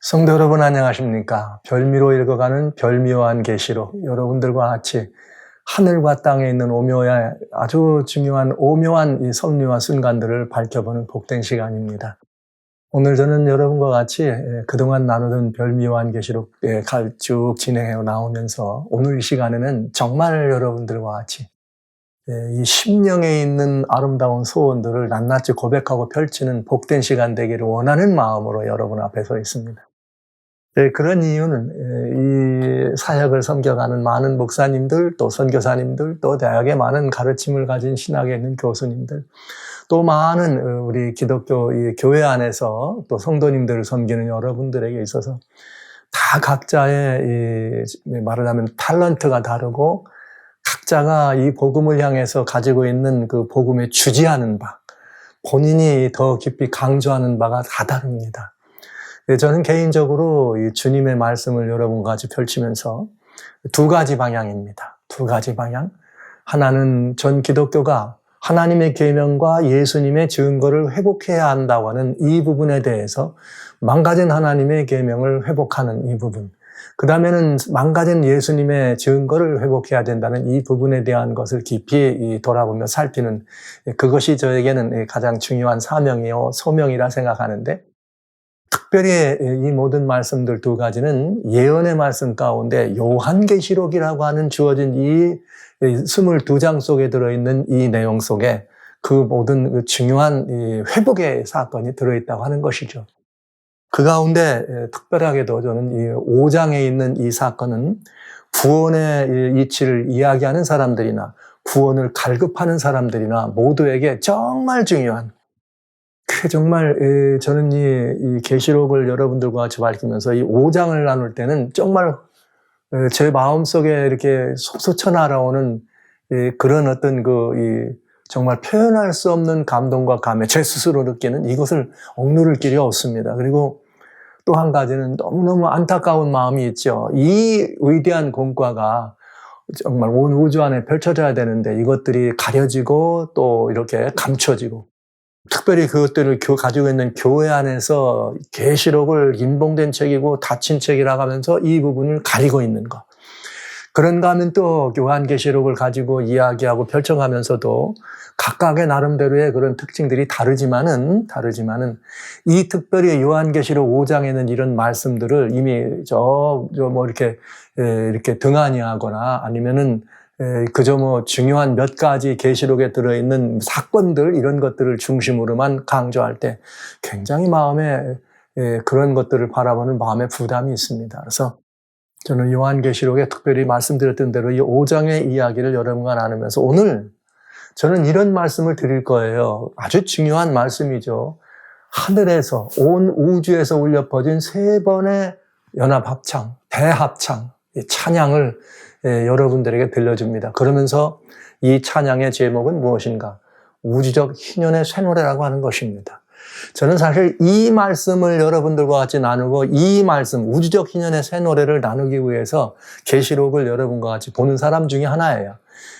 성도 여러분 안녕하십니까? 별미로 읽어가는 별미요한 계시록, 여러분들과 같이 하늘과 땅에 있는 오묘의 아주 중요한 오묘한 이 섭리와 순간들을 밝혀보는 복된 시간입니다. 오늘 저는 여러분과 같이 그동안 나누던 별미요한 계시록 쭉 진행해 나오면서 오늘 이 시간에는 정말 여러분들과 같이 이 심령에 있는 아름다운 소원들을 낱낱이 고백하고 펼치는 복된 시간 되기를 원하는 마음으로 여러분 앞에 서 있습니다. 그런 이유는 이 사역을 섬겨가는 많은 목사님들, 또 선교사님들, 또 대학에 많은 가르침을 가진 신학에 있는 교수님들, 또 많은 우리 기독교 이 교회 안에서 또 성도님들을 섬기는 여러분들에게 있어서 다 각자의 말하자면 탤런트가 다르고 각자가 이 복음을 향해서 가지고 있는 그 복음에 주지하는 바, 본인이 더 깊이 강조하는 바가 다 다릅니다. 저는 개인적으로 이 주님의 말씀을 여러분과 같이 펼치면서 두 가지 방향입니다. 두 가지 방향. 하나는 전 기독교가 하나님의 계명과 예수님의 증거를 회복해야 한다고 하는 이 부분에 대해서 망가진 하나님의 계명을 회복하는 이 부분. 그 다음에는 망가진 예수님의 증거를 회복해야 된다는 이 부분에 대한 것을 깊이 돌아보며 살피는 그것이 저에게는 가장 중요한 사명이요 소명이라 생각하는데, 특별히 이 모든 말씀들 두 가지는 예언의 말씀 가운데 요한계시록이라고 하는 주어진 이 22장 속에 들어있는 이 내용 속에 그 모든 중요한 회복의 사건이 들어있다고 하는 것이죠. 그 가운데 특별하게도 저는 이 5장에 있는 이 사건은 구원의 이치를 이야기하는 사람들이나 구원을 갈급하는 사람들이나 모두에게 정말 중요한, 정말 저는 이 계시록을 여러분들과 같이 밝히면서 이 5장을 나눌 때는 정말 제 마음속에 이렇게 솟구쳐 날아오는 그런 어떤 정말 표현할 수 없는 감동과 감회, 제 스스로 느끼는 이것을 억누를 길이 없습니다. 그리고 또 한 가지는 너무너무 안타까운 마음이 있죠. 이 위대한 공과가 정말 온 우주 안에 펼쳐져야 되는데 이것들이 가려지고 또 이렇게 감춰지고, 특별히 그것들을 가지고 있는 교회 안에서 계시록을 인봉된 책이고 닫힌 책이라고 하면서 이 부분을 가리고 있는 것. 그런가 하면 또 요한계시록을 가지고 이야기하고 펼쳐가면서도 각각의 나름대로의 그런 특징들이 다르지만은 이 특별히 요한계시록 5장에는 이런 말씀들을 이미 이렇게 등한히하거나 아니면은 그저 중요한 몇 가지 계시록에 들어있는 사건들, 이런 것들을 중심으로만 강조할 때 굉장히 마음에 그런 것들을 바라보는 마음의 부담이 있습니다. 그래서 저는 요한계시록에 특별히 말씀드렸던 대로 이 5장의 이야기를 여러분과 나누면서 오늘 저는 이런 말씀을 드릴 거예요. 아주 중요한 말씀이죠. 하늘에서 온 우주에서 울려 퍼진 3번의 연합합창, 대합창, 이 찬양을 여러분들에게 들려줍니다. 그러면서 이 찬양의 제목은 무엇인가? 우주적 희년의 쇠노래라고 하는 것입니다. 저는 사실 이 말씀을 여러분들과 같이 나누고 이 말씀, 우주적 희년의 쇠노래를 나누기 위해서 계시록을 여러분과 같이 보는 사람 중에 하나예요.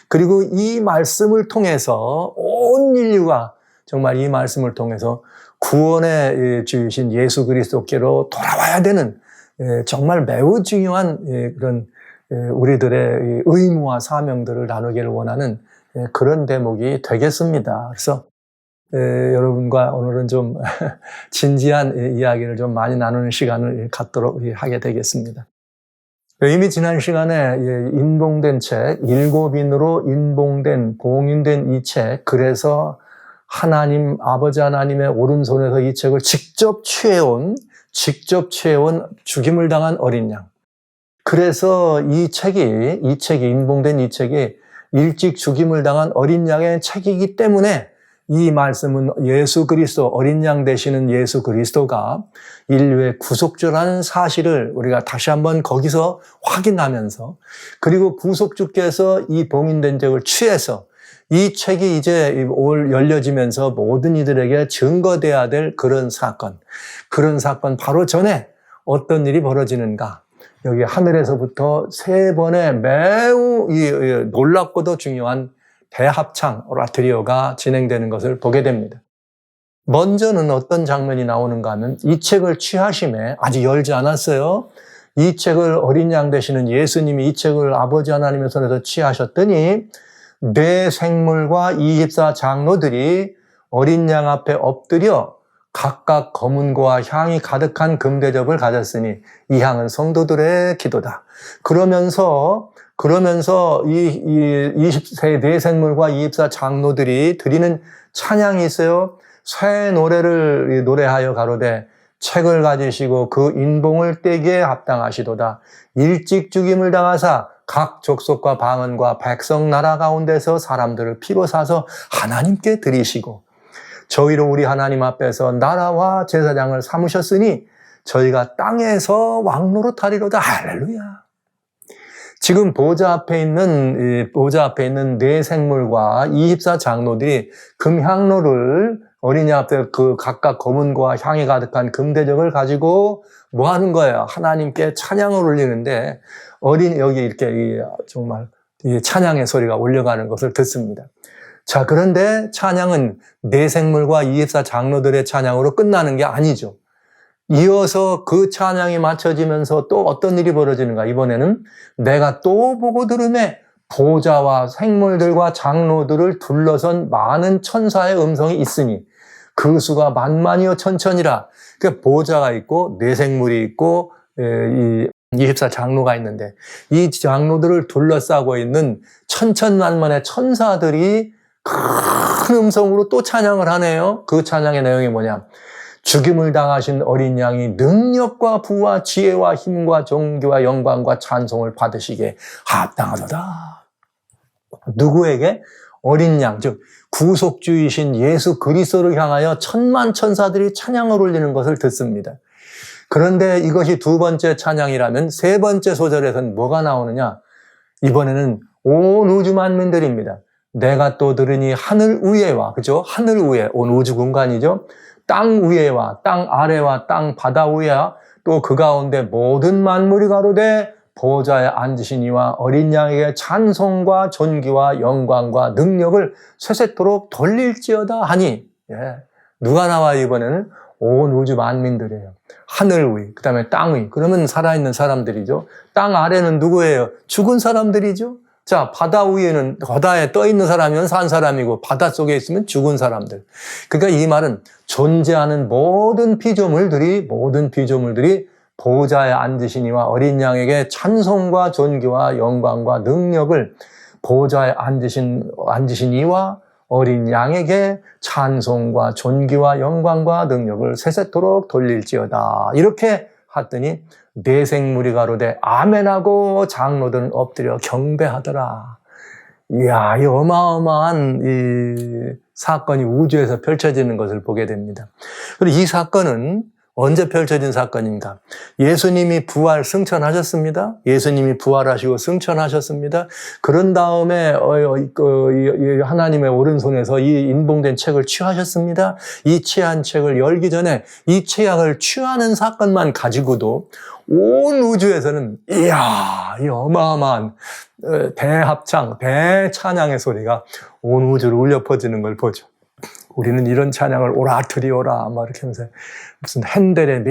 그리고 이 말씀을 통해서 온 인류가 정말 이 말씀을 통해서 구원의 주이신 예수 그리스도께로 돌아와야 되는 정말 매우 중요한 그런 우리들의 의무와 사명들을 나누기를 원하는 그런 대목이 되겠습니다. 그래서 여러분과 오늘은 좀 진지한 이야기를 좀 많이 나누는 시간을 갖도록 하게 되겠습니다. 이미 지난 시간에 인봉된 책, 7인으로 인봉된, 봉인된 이 책, 그래서 하나님, 아버지 하나님의 오른손에서 이 책을 직접 취해온 죽임을 당한 어린 양. 그래서 이 책이 인봉된 이 책이 일찍 죽임을 당한 어린 양의 책이기 때문에 이 말씀은 예수 그리스도, 어린 양 되시는 예수 그리스도가 인류의 구속주라는 사실을 우리가 다시 한번 거기서 확인하면서, 그리고 구속주께서 이 봉인된 책을 취해서 이 책이 이제 열려지면서 모든 이들에게 증거돼야 될 그런 사건 바로 전에 어떤 일이 벌어지는가? 여기 하늘에서부터 3번의 매우 놀랍고도 중요한 대합창, 오라토리오가 진행되는 것을 보게 됩니다. 먼저는 어떤 장면이 나오는가 하면 이 책을 취하심에 아직 열지 않았어요. 이 책을 어린 양 되시는 예수님이 이 책을 아버지 하나님의 손에서 취하셨더니 네 생물과 24 장로들이 어린 양 앞에 엎드려 각각 검은고와 향이 가득한 금대접을 가졌으니 이 향은 성도들의 기도다. 그러면서 이 20세 네 생물과 24 장로들이 드리는 찬양이 있어요. 새 노래를 노래하여 가로되 책을 가지시고 그 인봉을 떼기에 합당하시도다. 일찍 죽임을 당하사 각 족속과 방언과 백성 나라 가운데서 사람들을 피로 사서 하나님께 드리시고 저희로 우리 하나님 앞에서 나라와 제사장을 삼으셨으니 저희가 땅에서 왕노릇하리로다. 할렐루야. 지금 보좌 앞에 있는 네 생물과 24 장로들이 금향로를 어린이 앞에 그 각각 검은고와 향이 가득한 금대접을 가지고 뭐 하는 거예요? 하나님께 찬양을 올리는데 여기 이렇게 정말 찬양의 소리가 올려가는 것을 듣습니다. 자, 그런데 찬양은 네 생물과 24 장로들의 찬양으로 끝나는 게 아니죠. 이어서 그 찬양이 맞춰지면서 또 어떤 일이 벌어지는가? 이번에는 내가 또 보고 들으매 보좌와 생물들과 장로들을 둘러선 많은 천사의 음성이 있으니 그 수가 만만이요 천천이라. 그러니까 보좌가 있고 네 생물이 있고 이 24 장로가 있는데 이 장로들을 둘러싸고 있는 천천만만의 천사들이 큰 음성으로 또 찬양을 하네요. 그 찬양의 내용이 뭐냐? 죽임을 당하신 어린 양이 능력과 부와 지혜와 힘과 존귀와 영광과 찬송을 받으시기에 합당하도다. 누구에게? 어린 양, 즉 구속주이신 예수 그리스도를 향하여 천만 천사들이 찬양을 올리는 것을 듣습니다. 그런데 이것이 두 번째 찬양이라면 세 번째 소절에서는 뭐가 나오느냐? 이번에는 온 우주 만민들입니다. 내가 또 들으니 하늘 위에와, 그죠? 하늘 위에, 온 우주 공간이죠? 땅 위에와 땅 아래와 땅 바다 위에와 또 그 가운데 모든 만물이 가로되 보좌에 앉으신 이와 어린 양에게 찬송과 존귀와 영광과 능력을 세세토록 돌릴지어다 하니, 누가 나와요? 이번에는 온 우주 만민들이에요. 하늘 위, 그 다음에 땅 위. 그러면 살아있는 사람들이죠. 땅 아래는 누구예요? 죽은 사람들이죠. 자, 바다 위에는 바다에 떠 있는 사람이면 산 사람이고 바다 속에 있으면 죽은 사람들. 그러니까 이 말은 존재하는 모든 피조물들이 보좌에 앉으시니와 어린 양에게 찬송과 존귀와 영광과 능력을 보좌에 앉으시니와 어린 양에게 찬송과 존귀와 영광과 능력을 세세토록 돌릴지어다. 이렇게 하더니 네 생물이 가로되 아멘하고 장로들은 엎드려 경배하더라. 이야, 이 어마어마한 이 사건이 우주에서 펼쳐지는 것을 보게 됩니다. 그리고 이 사건은 언제 펼쳐진 사건입니까? 예수님이 부활 승천하셨습니다. 예수님이 부활하시고 승천하셨습니다. 그런 다음에 하나님의 오른손에서 이 인봉된 책을 취하셨습니다. 이 취한 책을 열기 전에 이 취약을 취하는 사건만 가지고도 온 우주에서는 이야, 이 어마어마한 대합창, 대찬양의 소리가 온 우주를 울려 퍼지는 걸 보죠. 우리는 이런 찬양을 오라트리오라 막 이렇게 하면서 무슨 핸델의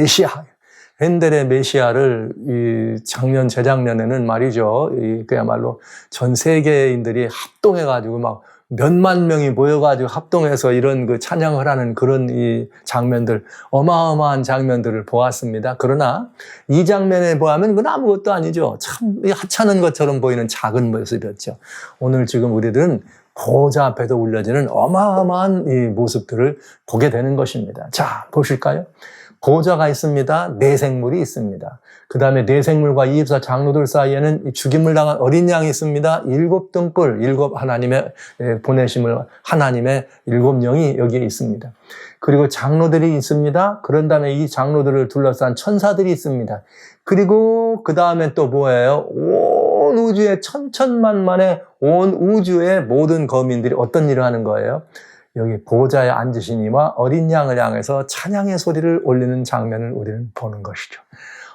메시아를 이 재작년에는 말이죠. 그야말로 전 세계인들이 합동해가지고 막 몇만 명이 모여가지고 합동해서 이런 그 찬양을 하는 그런 이 장면들, 어마어마한 장면들을 보았습니다. 그러나 이 장면에 보면 그건 아무것도 아니죠. 참 하찮은 것처럼 보이는 작은 모습이었죠. 오늘 지금 우리들은 보좌 앞에서 울려지는 어마어마한 이 모습들을 보게 되는 것입니다. 자, 보실까요? 보좌가 있습니다. 네 생물이 있습니다. 그 다음에 네 생물과 24 장로들 사이에는 죽임을 당한 어린 양이 있습니다. 7등불, 7 하나님의 보내심을 하나님의 7영이 여기에 있습니다. 그리고 장로들이 있습니다. 그런 다음에 이 장로들을 둘러싼 천사들이 있습니다. 그리고 그 다음에 또 뭐예요? 온 우주의 천천만만의 온 우주의 모든 거민들이 어떤 일을 하는 거예요? 여기 보좌에 앉으시니와 어린 양을 향해서 찬양의 소리를 올리는 장면을 우리는 보는 것이죠.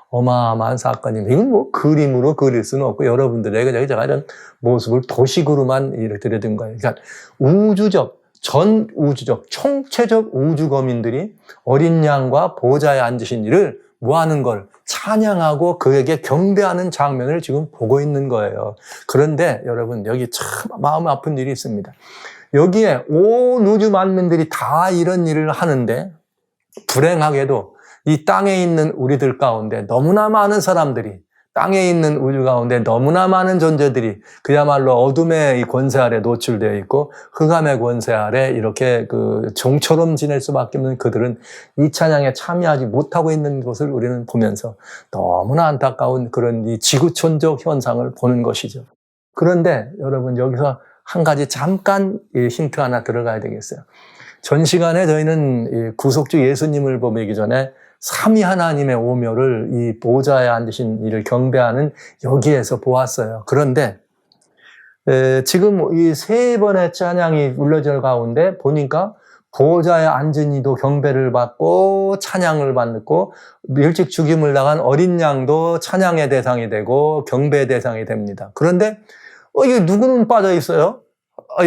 어마어마한 사건입니다. 이건 뭐 그림으로 그릴 수는 없고 여러분들에게 제가 이런 모습을 도식으로만 이렇게 드려둔 거예요. 그러니까 우주적 전 우주적, 총체적 우주 거민들이 어린 양과 보좌에 앉으신 이를 뭐하는 걸 찬양하고 그에게 경배하는 장면을 지금 보고 있는 거예요. 그런데 여러분, 여기 참 마음 아픈 일이 있습니다. 여기에 온 우주 만민들이 다 이런 일을 하는데 불행하게도 이 땅에 있는 우리들 가운데 너무나 많은 사람들이, 땅에 있는 우주 가운데 너무나 많은 존재들이 그야말로 어둠의 이 권세 아래 노출되어 있고 흑암의 권세 아래 이렇게 그 종처럼 지낼 수밖에 없는 그들은 이 찬양에 참여하지 못하고 있는 것을 우리는 보면서 너무나 안타까운 그런 이 지구촌적 현상을 보는 것이죠. 그런데 여러분, 여기서 한 가지 잠깐 힌트 하나 들어가야 되겠어요. 전 시간에 저희는 구속주 예수님을 보기 전에 삼위 하나님의 오묘를 이 보좌에 앉으신 이를 경배하는 여기에서 보았어요. 그런데 지금 이 세 번의 찬양이 울려질 가운데 보니까 보좌에 앉은 이도 경배를 받고 찬양을 받고 일찍 죽임을 당한 어린 양도 찬양의 대상이 되고 경배의 대상이 됩니다. 그런데 이게 누구는 빠져 있어요?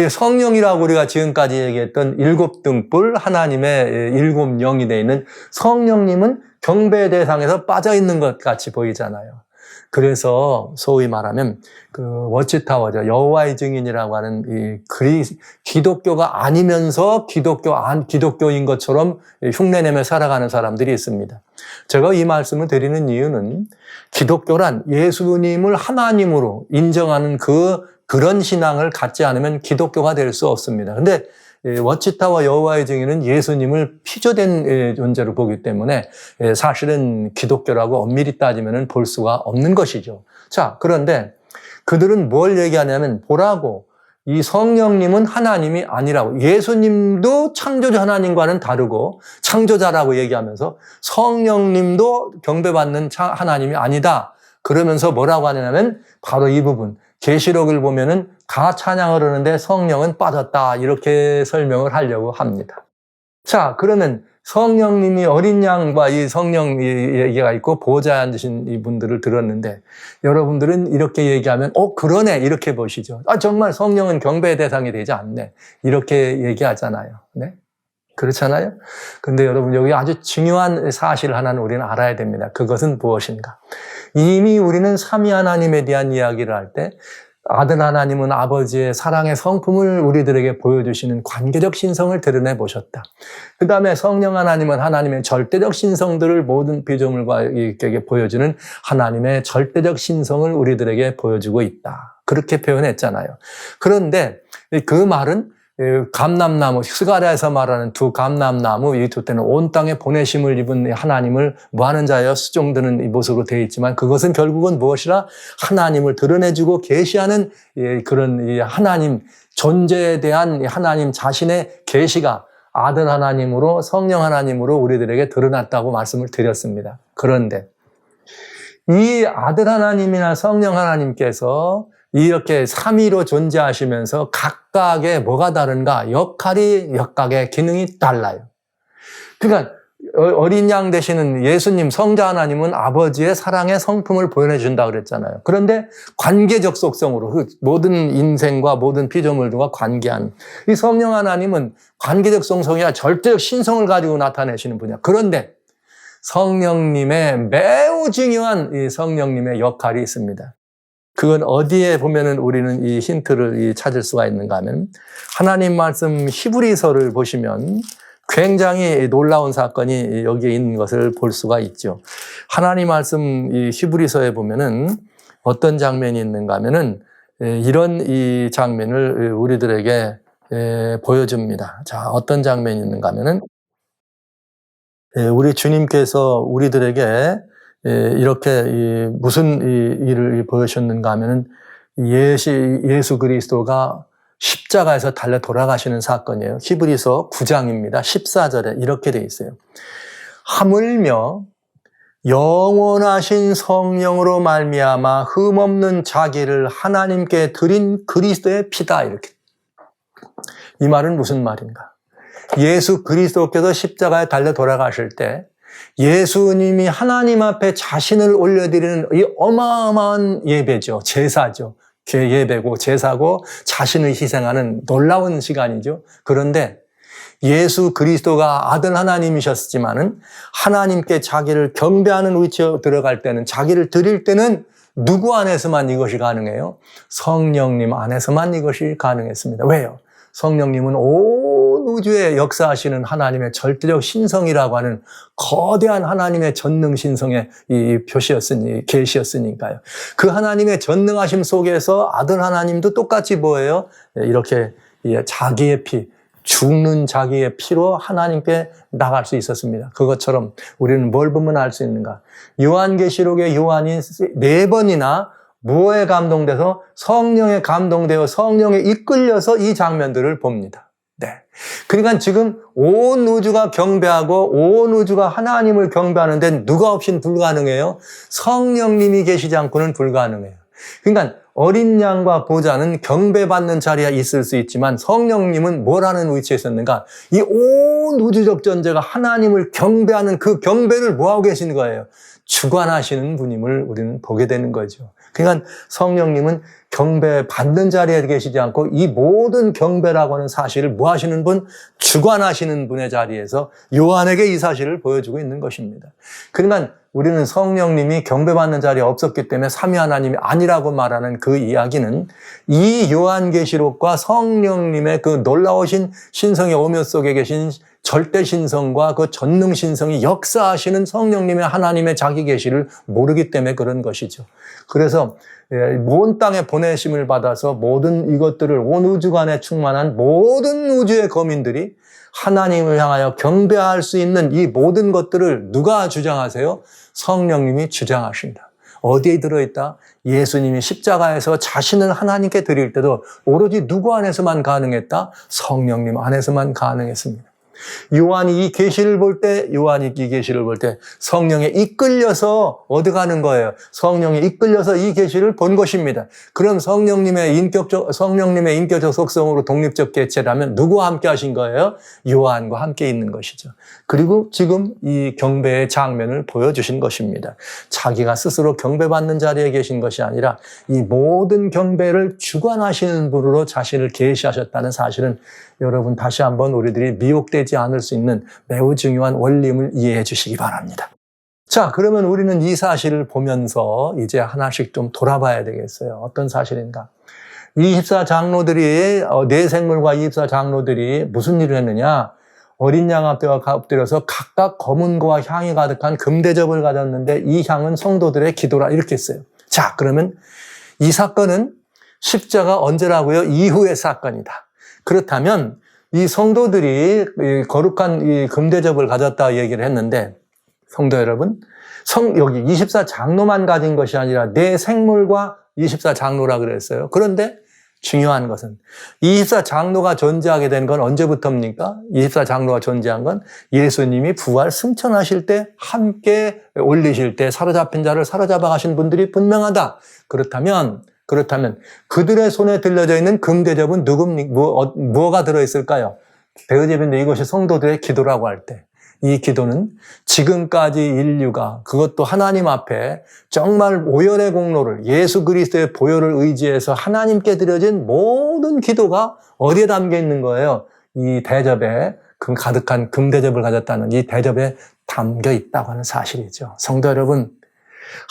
성령이라고 우리가 지금까지 얘기했던 일곱 등불 하나님의 일곱 영이 되어 있는 성령님은 경배의 대상에서 빠져 있는 것 같이 보이잖아요. 그래서 소위 말하면 그 워치타워죠. 여호와의 증인이라고 하는 이 기독교가 아니면서 기독교인 것처럼 흉내내며 살아가는 사람들이 있습니다. 제가 이 말씀을 드리는 이유는 기독교란 예수님을 하나님으로 인정하는 그런 신앙을 갖지 않으면 기독교가 될 수 없습니다. 근데 워치타워 여호와의 증인은 예수님을 피조된 존재로 보기 때문에 사실은 기독교라고 엄밀히 따지면 볼 수가 없는 것이죠. 자, 그런데 그들은 뭘 얘기하냐면 보라고 이 성령님은 하나님이 아니라고, 예수님도 창조자 하나님과는 다르고 창조자라고 얘기하면서 성령님도 경배받는 하나님이 아니다. 그러면서 뭐라고 하냐면 바로 이 부분, 계시록을 보면은 다 찬양을 하는데 성령은 빠졌다, 이렇게 설명을 하려고 합니다. 자, 그러면 성령님이 어린 양과 이 성령 얘기가 있고 보좌에 앉으신 이분들을 들었는데 여러분들은 이렇게 얘기하면 그러네, 이렇게 보시죠. 정말 성령은 경배의 대상이 되지 않네, 이렇게 얘기하잖아요. 네? 그렇잖아요? 근데 여러분, 여기 아주 중요한 사실 하나는 우리는 알아야 됩니다. 그것은 무엇인가? 이미 우리는 삼위 하나님에 대한 이야기를 할 때 아들 하나님은 아버지의 사랑의 성품을 우리들에게 보여주시는 관계적 신성을 드러내 보셨다. 그 다음에 성령 하나님은 하나님의 절대적 신성들을 모든 피조물과 에게 보여주는 하나님의 절대적 신성을 우리들에게 보여주고 있다. 그렇게 표현했잖아요. 그런데 그 말은 감람나무, 스가랴에서 말하는 두 감람나무, 이 두 때는 온 땅에 보내심을 입은 하나님을 무하는 자여 수종드는 이 모습으로 되어 있지만 그것은 결국은 무엇이라? 하나님을 드러내주고 계시하는 그런 이 하나님 존재에 대한 하나님 자신의 계시가 아들 하나님으로 성령 하나님으로 우리들에게 드러났다고 말씀을 드렸습니다. 그런데 이 아들 하나님이나 성령 하나님께서 이렇게 삼위로 존재하시면서 각각의 뭐가 다른가? 역할이, 역각의 기능이 달라요. 그러니까 어린 양 되시는 예수님, 성자 하나님은 아버지의 사랑의 성품을 보여준다 그랬잖아요. 그런데 관계적 속성으로 그 모든 인생과 모든 피조물들과 관계한 이 성령 하나님은 관계적 속성이야 절대적 신성을 가지고 나타내시는 분이야. 그런데 성령님의 매우 중요한 이 성령님의 역할이 있습니다. 그건 어디에 보면은 우리는 이 힌트를 찾을 수가 있는가 하면 하나님 말씀 히브리서를 보시면 굉장히 놀라운 사건이 여기에 있는 것을 볼 수가 있죠. 하나님 말씀 이 히브리서에 보면은 어떤 장면이 있는가 하면은 이런 이 장면을 우리들에게 보여줍니다. 자, 어떤 장면이 있는가 하면은 우리 주님께서 우리들에게 이렇게 무슨 일을 보여주셨는가 하면은 예수 그리스도가 십자가에서 달려 돌아가시는 사건이에요. 히브리서 9장입니다. 14절에 이렇게 돼 있어요. 하물며 영원하신 성령으로 말미암아 흠없는 자기를 하나님께 드린 그리스도의 피다, 이렇게. 이 말은 무슨 말인가? 예수 그리스도께서 십자가에 달려 돌아가실 때 예수님이 하나님 앞에 자신을 올려드리는 이 어마어마한 예배죠. 제사죠. 예배고 제사고 자신을 희생하는 놀라운 시간이죠. 그런데 예수 그리스도가 아들 하나님이셨지만은 하나님께 자기를 경배하는 위치에 들어갈 때는, 자기를 드릴 때는 누구 안에서만 이것이 가능해요? 성령님 안에서만 이것이 가능했습니다. 왜요? 성령님은 온 우주에 역사하시는 하나님의 절대적 신성이라고 하는 거대한 하나님의 전능 신성의 이 표시였으니, 계시였으니까요. 그 하나님의 전능하심 속에서 아들 하나님도 똑같이 뭐예요? 이렇게 자기의 피, 죽는 자기의 피로 하나님께 나갈 수 있었습니다. 그것처럼 우리는 뭘 보면 알 수 있는가? 요한계시록의 요한이 4번이나 뭐에 감동돼서? 성령에 감동되어 성령에 이끌려서 이 장면들을 봅니다. 네. 그러니까 지금 온 우주가 경배하고 온 우주가 하나님을 경배하는 데는 누가 없이는 불가능해요? 성령님이 계시지 않고는 불가능해요. 그러니까 어린 양과 보좌는 경배받는 자리에 있을 수 있지만 성령님은 뭘 하는 위치에 있었는가? 이 온 우주적 존재가 하나님을 경배하는 그 경배를 뭐하고 계시는 거예요? 주관하시는 분임을 우리는 보게 되는 거죠. 그러니까 성령님은 경배받는 자리에 계시지 않고 이 모든 경배라고 하는 사실을 뭐 하시는 분? 주관하시는 분의 자리에서 요한에게 이 사실을 보여주고 있는 것입니다. 그러니까 우리는 성령님이 경배받는 자리에 없었기 때문에 삼위 하나님이 아니라고 말하는 그 이야기는 이 요한계시록과 성령님의 그 놀라우신 신성의 오묘 속에 계신 절대 신성과 그 전능 신성이 역사하시는 성령님의 하나님의 자기 계시를 모르기 때문에 그런 것이죠. 그래서 온 땅에 보내심을 받아서 모든 이것들을 온 우주간에 충만한 모든 우주의 거민들이 하나님을 향하여 경배할 수 있는 이 모든 것들을 누가 주장하세요? 성령님이 주장하신다. 어디에 들어있다? 예수님이 십자가에서 자신을 하나님께 드릴 때도 오로지 누구 안에서만 가능했다? 성령님 안에서만 가능했습니다. 요한이 이 계시를 볼 때 성령에 이끌려서 어디 가는 거예요? 성령에 이끌려서 이 계시를 본 것입니다. 그럼 성령님의 인격적 속성으로 독립적 개체라면 누구와 함께 하신 거예요? 요한과 함께 있는 것이죠. 그리고 지금 이 경배의 장면을 보여주신 것입니다. 자기가 스스로 경배받는 자리에 계신 것이 아니라 이 모든 경배를 주관하시는 분으로 자신을 계시하셨다는 사실은 여러분 다시 한번 우리들이 미혹되지 않을 수 있는 매우 중요한 원리임을 이해해 주시기 바랍니다. 자, 그러면 우리는 이 사실을 보면서 이제 하나씩 좀 돌아봐야 되겠어요. 어떤 사실인가? 24장로들이, 내생물과 24장로들이 무슨 일을 했느냐? 어린 양 앞에 엎드려서 각각 검은고와 향이 가득한 금대접을 가졌는데 이 향은 성도들의 기도라 이렇게 했어요. 자, 그러면 이 사건은 십자가 언제라고요? 이후의 사건이다. 그렇다면 이 성도들이 거룩한 이 금대접을 가졌다 얘기를 했는데 성도 여러분, 여기 24장로만 가진 것이 아니라 내 생물과 24장로라 그랬어요. 그런데 중요한 것은 24장로가 존재하게 된 건 언제부터입니까? 24장로가 존재한 건 예수님이 부활 승천하실 때 함께 올리실 때 사로잡힌 자를 사로잡아 가신 분들이 분명하다. 그렇다면 그들의 손에 들려져 있는 금대접은 뭐가 들어있을까요? 대의제비인데 이것이 성도들의 기도라고 할 때 이 기도는 지금까지 인류가 그것도 하나님 앞에 정말 오열의 공로를 예수 그리스도의 보혈을 의지해서 하나님께 드려진 모든 기도가 어디에 담겨 있는 거예요? 이 대접에 가득한 금대접을 가졌다는 이 대접에 담겨 있다고 하는 사실이죠. 성도 여러분,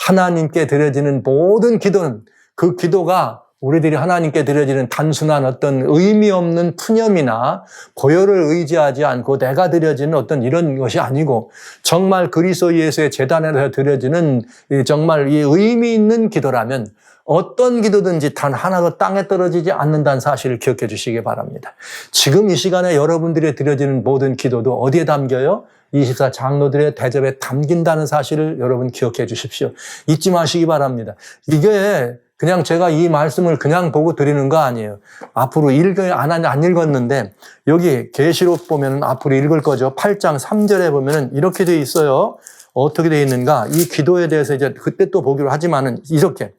하나님께 드려지는 모든 기도는 그 기도가 우리들이 하나님께 드려지는 단순한 어떤 의미 없는 푸념이나 보혈을 의지하지 않고 내가 드려지는 어떤 이런 것이 아니고 정말 그리스도 예수의 제단에서 드려지는 정말 이 의미 있는 기도라면 어떤 기도든지 단 하나도 땅에 떨어지지 않는다는 사실을 기억해 주시기 바랍니다. 지금 이 시간에 여러분들이 드려지는 모든 기도도 어디에 담겨요? 24장로들의 대접에 담긴다는 사실을 여러분 기억해 주십시오. 잊지 마시기 바랍니다. 이게 그냥 제가 이 말씀을 그냥 보고 드리는 거 아니에요. 앞으로 안 읽었는데 여기 계시록 보면 앞으로 읽을 거죠. 8장 3절에 보면 이렇게 되어 있어요. 어떻게 되어 있는가? 이 기도에 대해서 이제 그때 또 보기로 하지만은 이렇게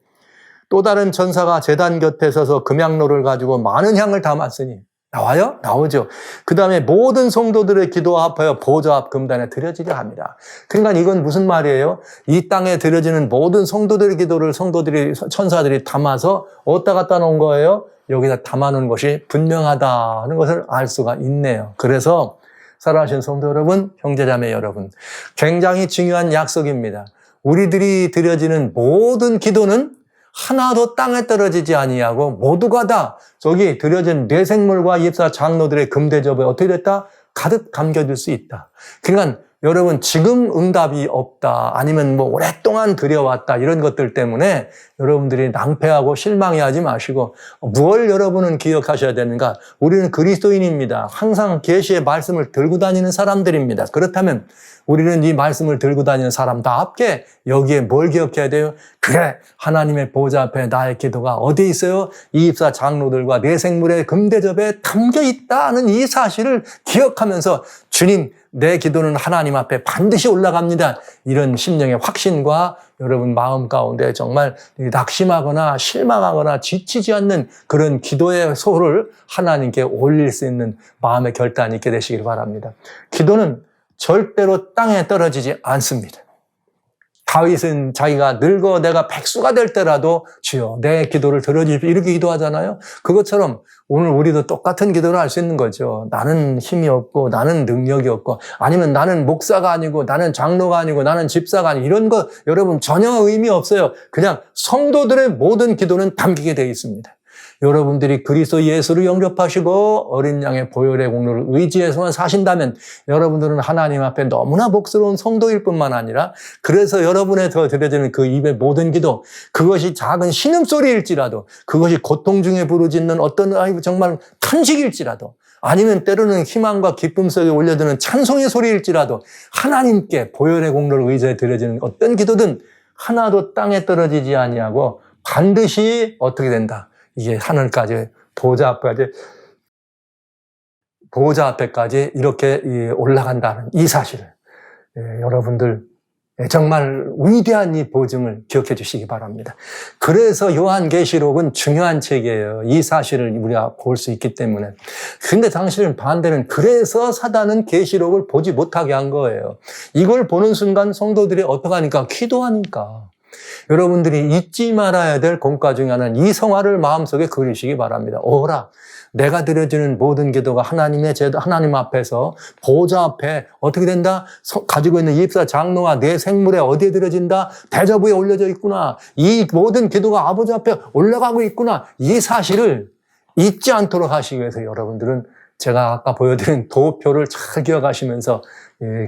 또 다른 천사가 제단 곁에 서서 금향로를 가지고 많은 향을 담았으니 나와요? 나오죠. 그 다음에 모든 성도들의 기도와 합하여 보좌 앞 금단에 드려지려 합니다. 그러니까 이건 무슨 말이에요? 이 땅에 드려지는 모든 성도들의 기도를 천사들이 담아서 어디다 갖다 놓은 거예요? 여기다 담아놓은 것이 분명하다는 것을 알 수가 있네요. 그래서 살아가신 성도 여러분, 형제자매 여러분, 굉장히 중요한 약속입니다. 우리들이 드려지는 모든 기도는 하나도 땅에 떨어지지 아니하고 모두가 다 저기 드려진 뇌생물과 입사 장로들의 금대접에 어떻게 됐다? 가득 감겨질 수 있다. 그러니까 여러분 지금 응답이 없다 아니면 뭐 오랫동안 드려왔다 이런 것들 때문에 여러분들이 낭패하고 실망해하지 마시고 무엇을 여러분은 기억하셔야 되는가? 우리는 그리스도인입니다. 항상 계시의 말씀을 들고 다니는 사람들입니다. 그렇다면 우리는 이 말씀을 들고 다니는 사람답게 여기에 뭘 기억해야 돼요? 그래, 하나님의 보좌 앞에 나의 기도가 어디 있어요? 이 입사 장로들과 뇌생물의 금대접에 담겨 있다는 이 사실을 기억하면서 주님, 내 기도는 하나님 앞에 반드시 올라갑니다. 이런 심령의 확신과 여러분 마음 가운데 정말 낙심하거나 실망하거나 지치지 않는 그런 기도의 소를 하나님께 올릴 수 있는 마음의 결단이 있게 되시길 바랍니다. 기도는 절대로 땅에 떨어지지 않습니다. 다윗은 자기가 늙어 내가 백수가 될 때라도 주여 내 기도를 들어주십시오 이렇게 기도하잖아요. 그것처럼 오늘 우리도 똑같은 기도를 할 수 있는 거죠. 나는 힘이 없고 나는 능력이 없고 아니면 나는 목사가 아니고 나는 장로가 아니고 나는 집사가 아니고 이런 거 여러분 전혀 의미 없어요. 그냥 성도들의 모든 기도는 담기게 되어 있습니다. 여러분들이 그리스도 예수를 영접하시고 어린 양의 보혈의 공로를 의지해서만 사신다면 여러분들은 하나님 앞에 너무나 복스러운 성도일 뿐만 아니라 그래서 여러분의 더 드려지는 그 입의 모든 기도 그것이 작은 신음소리일지라도 그것이 고통 중에 부르짖는 어떤 정말 탄식일지라도 아니면 때로는 희망과 기쁨 속에 올려드는 찬송의 소리일지라도 하나님께 보혈의 공로를 의지해 드려지는 어떤 기도든 하나도 땅에 떨어지지 아니하고 반드시 어떻게 된다? 이게 하늘까지 보좌 앞에까지 이렇게 올라간다는 이 사실을 여러분들 정말 위대한 이 보증을 기억해 주시기 바랍니다. 그래서 요한계시록은 중요한 책이에요. 이 사실을 우리가 볼 수 있기 때문에. 근데 당신은 반대는 그래서 사단은 계시록을 보지 못하게 한 거예요. 이걸 보는 순간 성도들이 어떻게 하니까? 기도하니까. 여러분들이 잊지 말아야 될 공과 중에 하나는 이 성화를 마음속에 그리시기 바랍니다. 오라, 내가 드려지는 모든 기도가 하나님 앞에서 보좌 앞에 어떻게 된다? 가지고 있는 입사 장로와 내 생물에 어디에 드려진다? 대저부에 올려져 있구나. 이 모든 기도가 아버지 앞에 올라가고 있구나. 이 사실을 잊지 않도록 하시기 위해서 여러분들은 제가 아까 보여드린 도표를 잘 기억하시면서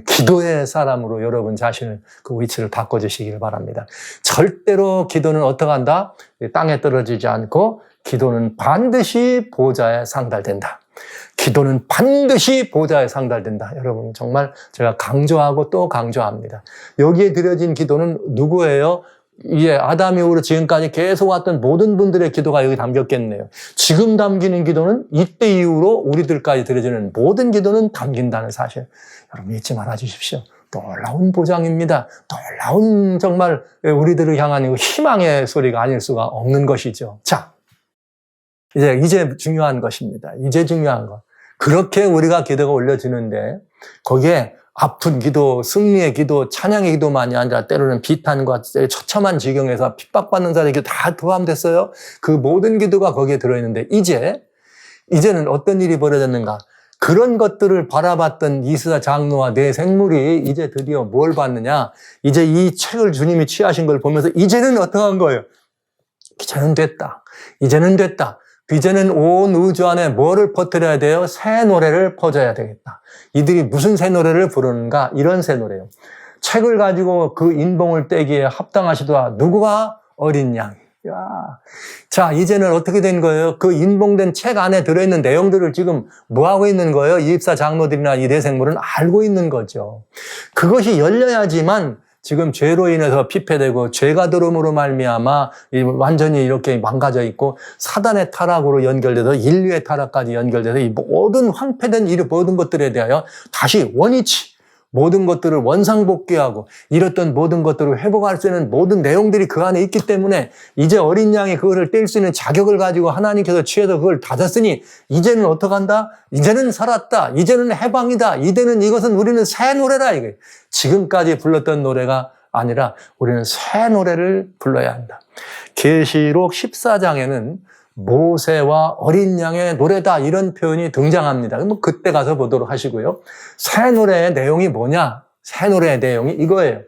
기도의 사람으로 여러분 자신을 그 위치를 바꿔주시길 바랍니다. 절대로 기도는 어떻게 한다? 땅에 떨어지지 않고 기도는 반드시 보좌에 상달된다. 기도는 반드시 보좌에 상달된다. 여러분 정말 제가 강조하고 또 강조합니다. 여기에 드려진 기도는 누구예요? 아담 이후로 지금까지 계속 왔던 모든 분들의 기도가 여기 담겼겠네요. 지금 담기는 기도는 이때 이후로 우리들까지 드려지는 모든 기도는 담긴다는 사실. 여러분 잊지 말아 주십시오. 놀라운 보장입니다. 놀라운 정말 우리들을 향한 희망의 소리가 아닐 수가 없는 것이죠. 자, 이제 중요한 것입니다. 이제 중요한 것. 그렇게 우리가 기도가 올려지는데 거기에 아픈 기도, 승리의 기도, 찬양의 기도만이 아니라 때로는 비탄과 처참한 지경에서 핍박받는 자들에게 다 포함됐어요. 그 모든 기도가 거기에 들어있는데 이제는 어떤 일이 벌어졌는가? 그런 것들을 바라봤던 이스라 장로와 내 생물이 이제 드디어 뭘 봤느냐? 이제 이 책을 주님이 취하신 걸 보면서 이제는 어떻게 한 거예요? 이제는 됐다. 이제는 됐다. 이제는 온 우주 안에 뭐를 퍼뜨려야 돼요? 새 노래를 퍼줘야 되겠다. 이들이 무슨 새 노래를 부르는가? 이런 새 노래요. 책을 가지고 그 인봉을 떼기에 합당하시도다. 누구가? 어린 양이. 자, 이제는 어떻게 된 거예요? 그 인봉된 책 안에 들어있는 내용들을 지금 뭐 하고 있는 거예요? 이 입사 장로들이나 이 대생물은 알고 있는 거죠. 그것이 열려야지만 지금 죄로 인해서 피폐되고 죄가 들음으로 말미암아 완전히 이렇게 망가져 있고 사단의 타락으로 연결돼서 인류의 타락까지 연결돼서 이 모든 황폐된 이 모든 것들에 대하여 다시 원위치 모든 것들을 원상복귀하고 잃었던 모든 것들을 회복할 수 있는 모든 내용들이 그 안에 있기 때문에 이제 어린 양이 그거를 뗄 수 있는 자격을 가지고 하나님께서 취해서 그걸 다졌으니 이제는 어떡한다? 이제는 살았다. 이제는 해방이다. 이제는 이것은 우리는 새 노래라. 이게 지금까지 불렀던 노래가 아니라 우리는 새 노래를 불러야 한다. 계시록 14장에는 모세와 어린 양의 노래다 이런 표현이 등장합니다. 뭐 그때 가서 보도록 하시고요. 새 노래의 내용이 뭐냐? 새 노래의 내용이 이거예요.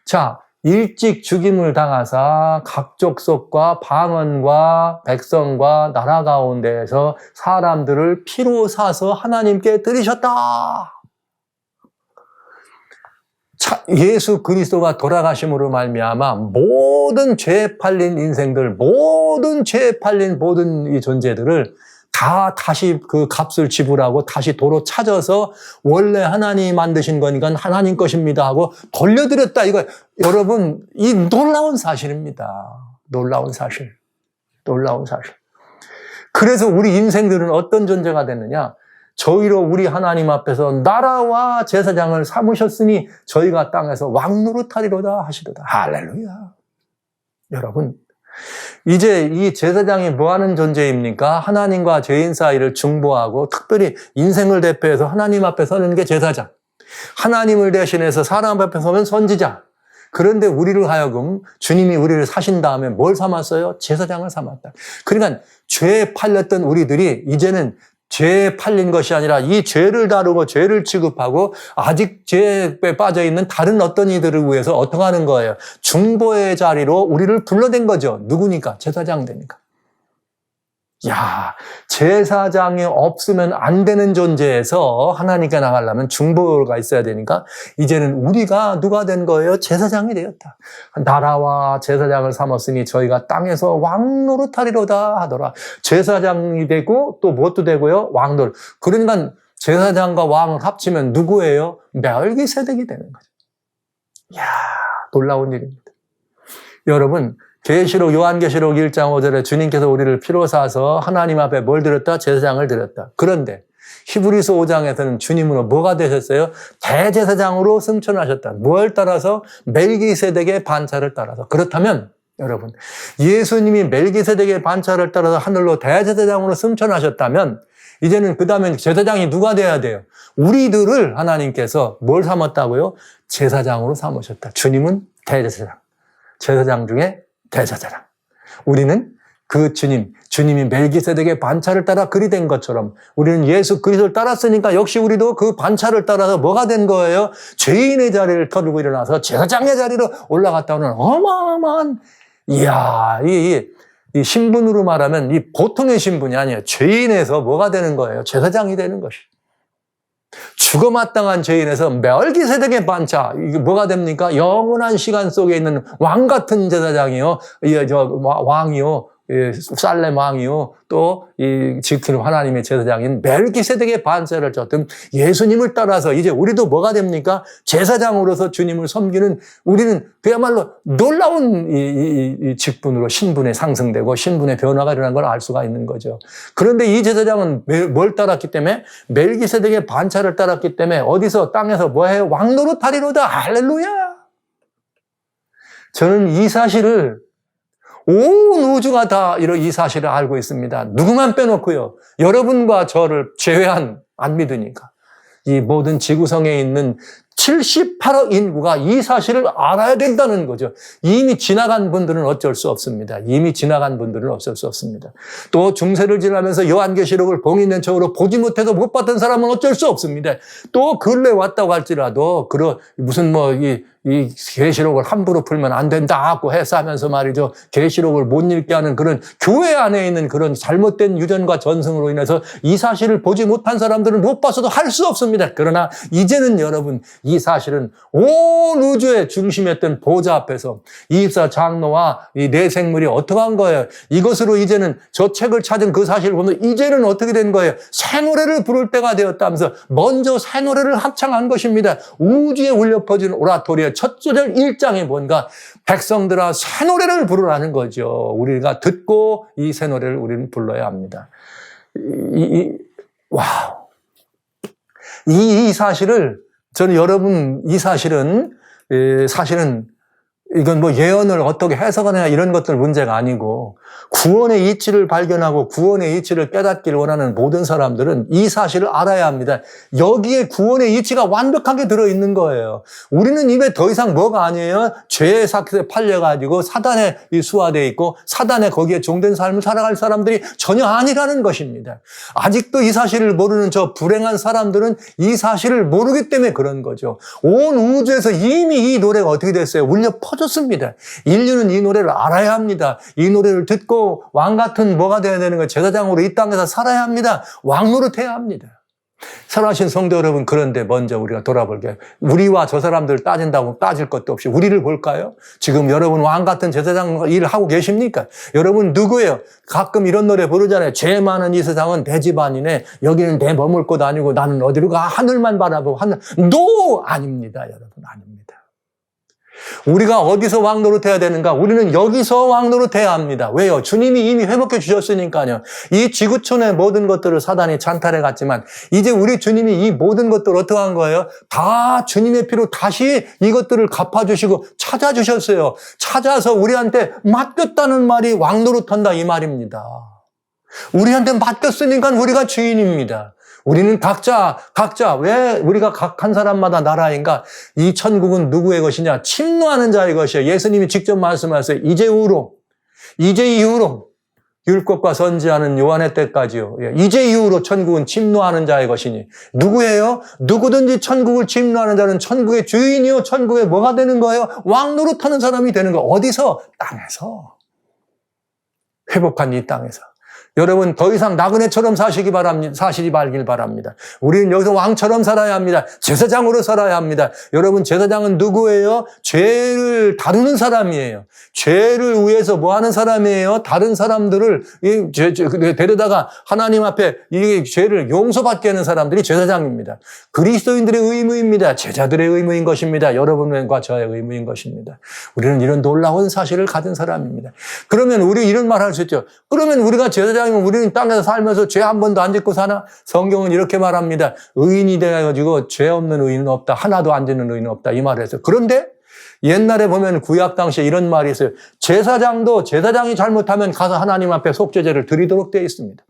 자, 일찍 죽임을 당하사 각 족속과 방언과 백성과 나라 가운데에서 사람들을 피로 사서 하나님께 드리셨다. 예수 그리스도가 돌아가심으로 말미암아 모든 죄에 팔린 인생들, 모든 죄에 팔린 모든 이 존재들을 다 다시 그 값을 지불하고 다시 도로 찾아서 원래 하나님이 만드신 거니까 하나님 것입니다 하고 돌려드렸다. 이거 여러분 이 놀라운 사실입니다. 놀라운 사실. 놀라운 사실. 그래서 우리 인생들은 어떤 존재가 됐느냐? 저희로 우리 하나님 앞에서 나라와 제사장을 삼으셨으니 저희가 땅에서 왕 노릇하리로다 하시도다. 할렐루야. 여러분, 이제 이 제사장이 뭐 하는 존재입니까? 하나님과 죄인 사이를 중보하고 특별히 인생을 대표해서 하나님 앞에 서는 게 제사장. 하나님을 대신해서 사람 앞에 서면 선지자. 그런데 우리를 하여금 주님이 우리를 사신 다음에 뭘 삼았어요? 제사장을 삼았다. 그러니까 죄에 팔렸던 우리들이 이제는 죄에 팔린 것이 아니라 이 죄를 다루고 죄를 취급하고 아직 죄에 빠져 있는 다른 어떤 이들을 위해서 어떻게 하는 거예요? 중보의 자리로 우리를 불러댄 거죠. 누구니까? 제사장 되니까. 야, 제사장이 없으면 안 되는 존재에서 하나님께 나가려면 중보가 있어야 되니까 이제는 우리가 누가 된 거예요? 제사장이 되었다. 나라와 제사장을 삼았으니 저희가 땅에서 왕 노릇하리로다 하더라. 제사장이 되고 또 무엇도 되고요? 왕 노릇. 그러니까 제사장과 왕을 합치면 누구예요? 멜기세덱이 되는 거죠. 이야, 놀라운 일입니다. 여러분, 요한계시록 1장 5절에 주님께서 우리를 피로 사서 하나님 앞에 뭘 드렸다? 제사장을 드렸다. 그런데 히브리서 5장에서는 주님으로 뭐가 되셨어요? 대제사장으로 승천하셨다. 뭘 따라서? 멜기세덱의 반차를 따라서. 그렇다면 여러분, 예수님이 멜기세덱의 반차를 따라서 하늘로 대제사장으로 승천하셨다면 이제는 그 다음에 제사장이 누가 돼야 돼요? 우리들을 하나님께서 뭘 삼았다고요? 제사장으로 삼으셨다. 주님은 대제사장. 제사장 중에 대제사장. 우리는 그 주님이 멜기세덱의 반차를 따라 그리 된 것처럼 우리는 예수 그리스도를 따랐으니까 역시 우리도 그 반차를 따라서 뭐가 된 거예요? 죄인의 자리를 털고 일어나서 제사장의 자리로 올라갔다는 어마어마한, 이야, 이 신분으로 말하면 이 보통의 신분이 아니에요. 죄인에서 뭐가 되는 거예요? 제사장이 되는 것이. 죽어마땅한 죄인에서 멜기세덱의 반차, 이게 뭐가 됩니까? 영원한 시간 속에 있는 왕 같은 제사장이요, 왕이요, 살렘 왕이요, 또 지키는 하나님의 제사장인 멜기세덱의 반차를 줬던 예수님을 따라서 이제 우리도 뭐가 됩니까? 제사장으로서 주님을 섬기는 우리는 그야말로 놀라운 이 직분으로 신분에 상승되고 신분의 변화가 일어난 걸 알 수가 있는 거죠. 그런데 이 제사장은 뭘 따랐기 때문에? 멜기세덱의 반차를 따랐기 때문에 어디서 땅에서 뭐해요? 왕 노릇하리로다. 할렐루야. 저는 이 사실을 온 우주가 다 이 사실을 알고 있습니다. 누구만 빼놓고요. 여러분과 저를 제외한 안 믿으니까. 이 모든 지구성에 있는 78억 인구가 이 사실을 알아야 된다는 거죠. 이미 지나간 분들은 어쩔 수 없습니다. 이미 지나간 분들은 어쩔 수 없습니다. 또 중세를 지나면서 요한계시록을 봉인된 척으로 보지 못해서 못 봤던 사람은 어쩔 수 없습니다. 또 근래 왔다고 할지라도 무슨 이 계시록을 함부로 풀면 안 된다고 해서 하면서 말이죠. 계시록을 못 읽게 하는 그런 교회 안에 있는 그런 잘못된 유전과 전승으로 인해서 이 사실을 보지 못한 사람들은 못 봤어도 할 수 없습니다. 그러나 이제는 여러분, 이 사실은 온 우주의 중심이었던 보좌 앞에서 24 장로와 이 네 생물이 어떻게 한 거예요? 이것으로 이제는 저 책을 찾은 그 사실을 보면 이제는 어떻게 된 거예요? 새 노래를 부를 때가 되었다면서 먼저 새 노래를 합창한 것입니다. 우주에 울려 퍼지는 오라토리의 첫 소절 1장이 뭔가 백성들아 새 노래를 부르라는 거죠. 우리가 듣고 이 새 노래를 우리는 불러야 합니다. 와우. 이 사실을 저는 여러분 이 사실은 이건 뭐 예언을 어떻게 해석하느냐 이런 것들 문제가 아니고 구원의 이치를 발견하고 구원의 이치를 깨닫기를 원하는 모든 사람들은 이 사실을 알아야 합니다. 여기에 구원의 이치가 완벽하게 들어있는 거예요. 우리는 입에 더 이상 뭐가 아니에요? 죄의 삭에 팔려가지고 사단에 수화되어 있고 사단에 거기에 종된 삶을 살아갈 사람들이 전혀 아니라는 것입니다. 아직도 이 사실을 모르는 저 불행한 사람들은 이 사실을 모르기 때문에 그런 거죠. 온 우주에서 이미 이 노래가 어떻게 됐어요? 울려 퍼졌습니다. 인류는 이 노래를 알아야 합니다. 이 노래를 듣고 왕 같은 뭐가 돼야 되는 거예요? 제사장으로 이 땅에서 살아야 합니다. 왕 노릇해야 합니다. 사랑하신 성도 여러분, 그런데 먼저 우리가 돌아볼게요. 우리와 저 사람들 따진다고 따질 것도 없이 우리를 볼까요? 지금 여러분 왕 같은 제사장 일을 하고 계십니까? 여러분 누구예요? 가끔 이런 노래 부르잖아요. 죄 많은 이 세상은 내 집안이네. 여기는 내 머물 곳 아니고 나는 어디로 가? 하늘만 바라보고 아닙니다. 여러분, 아닙니다. 우리가 어디서 왕 노릇해야 되는가? 우리는 여기서 왕 노릇해야 합니다. 왜요? 주님이 이미 회복해 주셨으니까요. 이 지구촌의 모든 것들을 사단이 찬탈해 갔지만 이제 우리 주님이 이 모든 것들을 어떻게 한 거예요? 다 주님의 피로 다시 이것들을 갚아주시고 찾아주셨어요. 찾아서 우리한테 맡겼다는 말이 왕 노릇한다 이 말입니다. 우리한테 맡겼으니까 우리가 주인입니다. 우리는 각자 왜 우리가 각 한 사람마다 나라인가? 이 천국은 누구의 것이냐? 침노하는 자의 것이에요. 예수님이 직접 말씀하셨어요. 이제 이후로 율법과 선지하는 요한의 때까지요. 이제 이후로 천국은 침노하는 자의 것이니 누구예요? 누구든지 천국을 침노하는 자는 천국의 주인이요. 천국에 뭐가 되는 거예요? 왕 노릇하는 사람이 되는 거예요. 어디서? 땅에서. 회복한 이 땅에서. 여러분 더 이상 나그네처럼 사시기 말길 바랍니다. 우리는 여기서 왕처럼 살아야 합니다. 제사장으로 살아야 합니다. 여러분 제사장은 누구예요? 죄를 다루는 사람이에요. 죄를 위해서 뭐 하는 사람이에요? 다른 사람들을 데려다가 하나님 앞에 이 죄를 용서받게 하는 사람들이 제사장입니다. 그리스도인들의 의무입니다. 제자들의 의무인 것입니다. 여러분과 저의 의무인 것입니다. 우리는 이런 놀라운 사실을 가진 사람입니다. 그러면 우리 이런 말 할 수 있죠. 그러면 우리가 제사장이면 우리는 땅에서 살면서 죄 한 번도 안 짓고 사나? 성경은 이렇게 말합니다. 의인이 돼가지고 죄 없는 의인은 없다. 하나도 안 짓는 의인은 없다. 이 말을 했어요. 그런데 옛날에 보면 구약 당시에 이런 말이 있어요. 제사장이 잘못하면 가서 하나님 앞에 속죄제를 드리도록 되어 있습니다.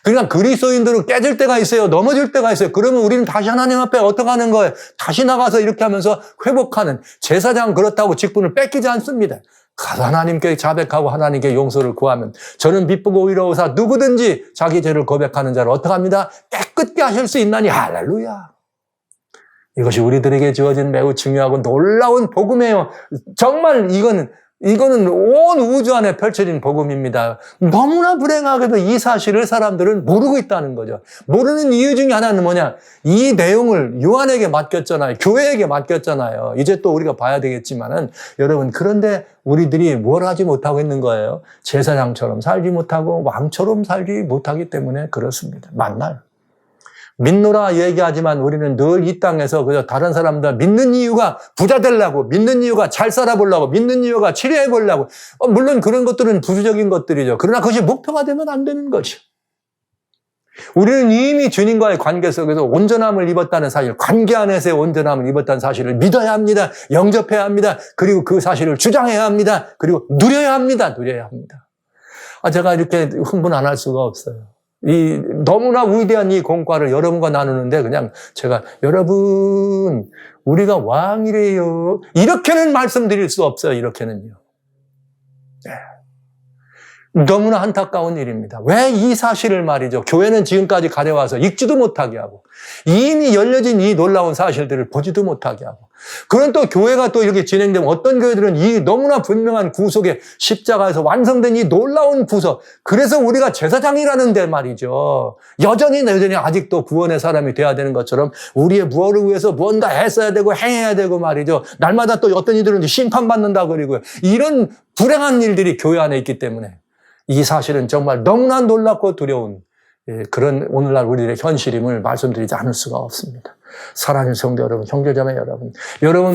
그러니까 그리스도인들은 깨질 때가 있어요. 넘어질 때가 있어요. 그러면 우리는 다시 하나님 앞에 어떻게 하는 거예요? 다시 나가서 이렇게 하면서 회복하는, 제사장 그렇다고 직분을 뺏기지 않습니다. 가서 하나님께 자백하고 하나님께 용서를 구하면 저는 기쁘고 의로우사 누구든지 자기 죄를 고백하는 자를 어떻게 합니다? 깨끗게 하실 수 있나니. 할렐루야. 이것이 우리들에게 주어진 매우 중요하고 놀라운 복음이에요. 정말 이거는 온 우주 안에 펼쳐진 복음입니다. 너무나 불행하게도 이 사실을 사람들은 모르고 있다는 거죠. 모르는 이유 중에 하나는 뭐냐? 이 내용을 요한에게 맡겼잖아요. 교회에게 맡겼잖아요. 이제 또 우리가 봐야 되겠지만은 여러분, 그런데 우리들이 뭘 하지 못하고 있는 거예요? 제사장처럼 살지 못하고 왕처럼 살지 못하기 때문에 그렇습니다. 만날 믿노라 얘기하지만 우리는 늘 이 땅에서 그저 다른 사람들 믿는 이유가 부자 되려고, 믿는 이유가 잘 살아보려고, 믿는 이유가 치료해보려고. 물론 그런 것들은 부수적인 것들이죠. 그러나 그것이 목표가 되면 안 되는 거죠. 우리는 이미 주님과의 관계 속에서 온전함을 입었다는 사실, 관계 안에서의 온전함을 입었다는 사실을 믿어야 합니다. 영접해야 합니다. 그리고 그 사실을 주장해야 합니다. 그리고 누려야 합니다. 제가 이렇게 흥분 안 할 수가 없어요. 너무나 위대한 이 공과를 여러분과 나누는데 그냥 제가 여러분 우리가 왕이래요. 이렇게는 말씀드릴 수 없어요. 이렇게는요. 네. 너무나 안타까운 일입니다. 왜 이 사실을 말이죠. 교회는 지금까지 가려와서 읽지도 못하게 하고 이미 열려진 이 놀라운 사실들을 보지도 못하게 하고 그런 또 교회가 또 이렇게 진행되면 어떤 교회들은 이 너무나 분명한 구속에 십자가에서 완성된 이 놀라운 구속, 그래서 우리가 제사장이라는 데 말이죠. 여전히 아직도 구원의 사람이 돼야 되는 것처럼 우리의 무엇을 위해서 무언가 했어야 되고 행해야 되고 말이죠. 날마다 또 어떤 이들은 심판받는다 그리고요. 이런 불행한 일들이 교회 안에 있기 때문에 이 사실은 정말 너무나 놀랍고 두려운 그런 오늘날 우리의 현실임을 말씀드리지 않을 수가 없습니다. 사랑하는 성도 여러분, 형제자매 여러분,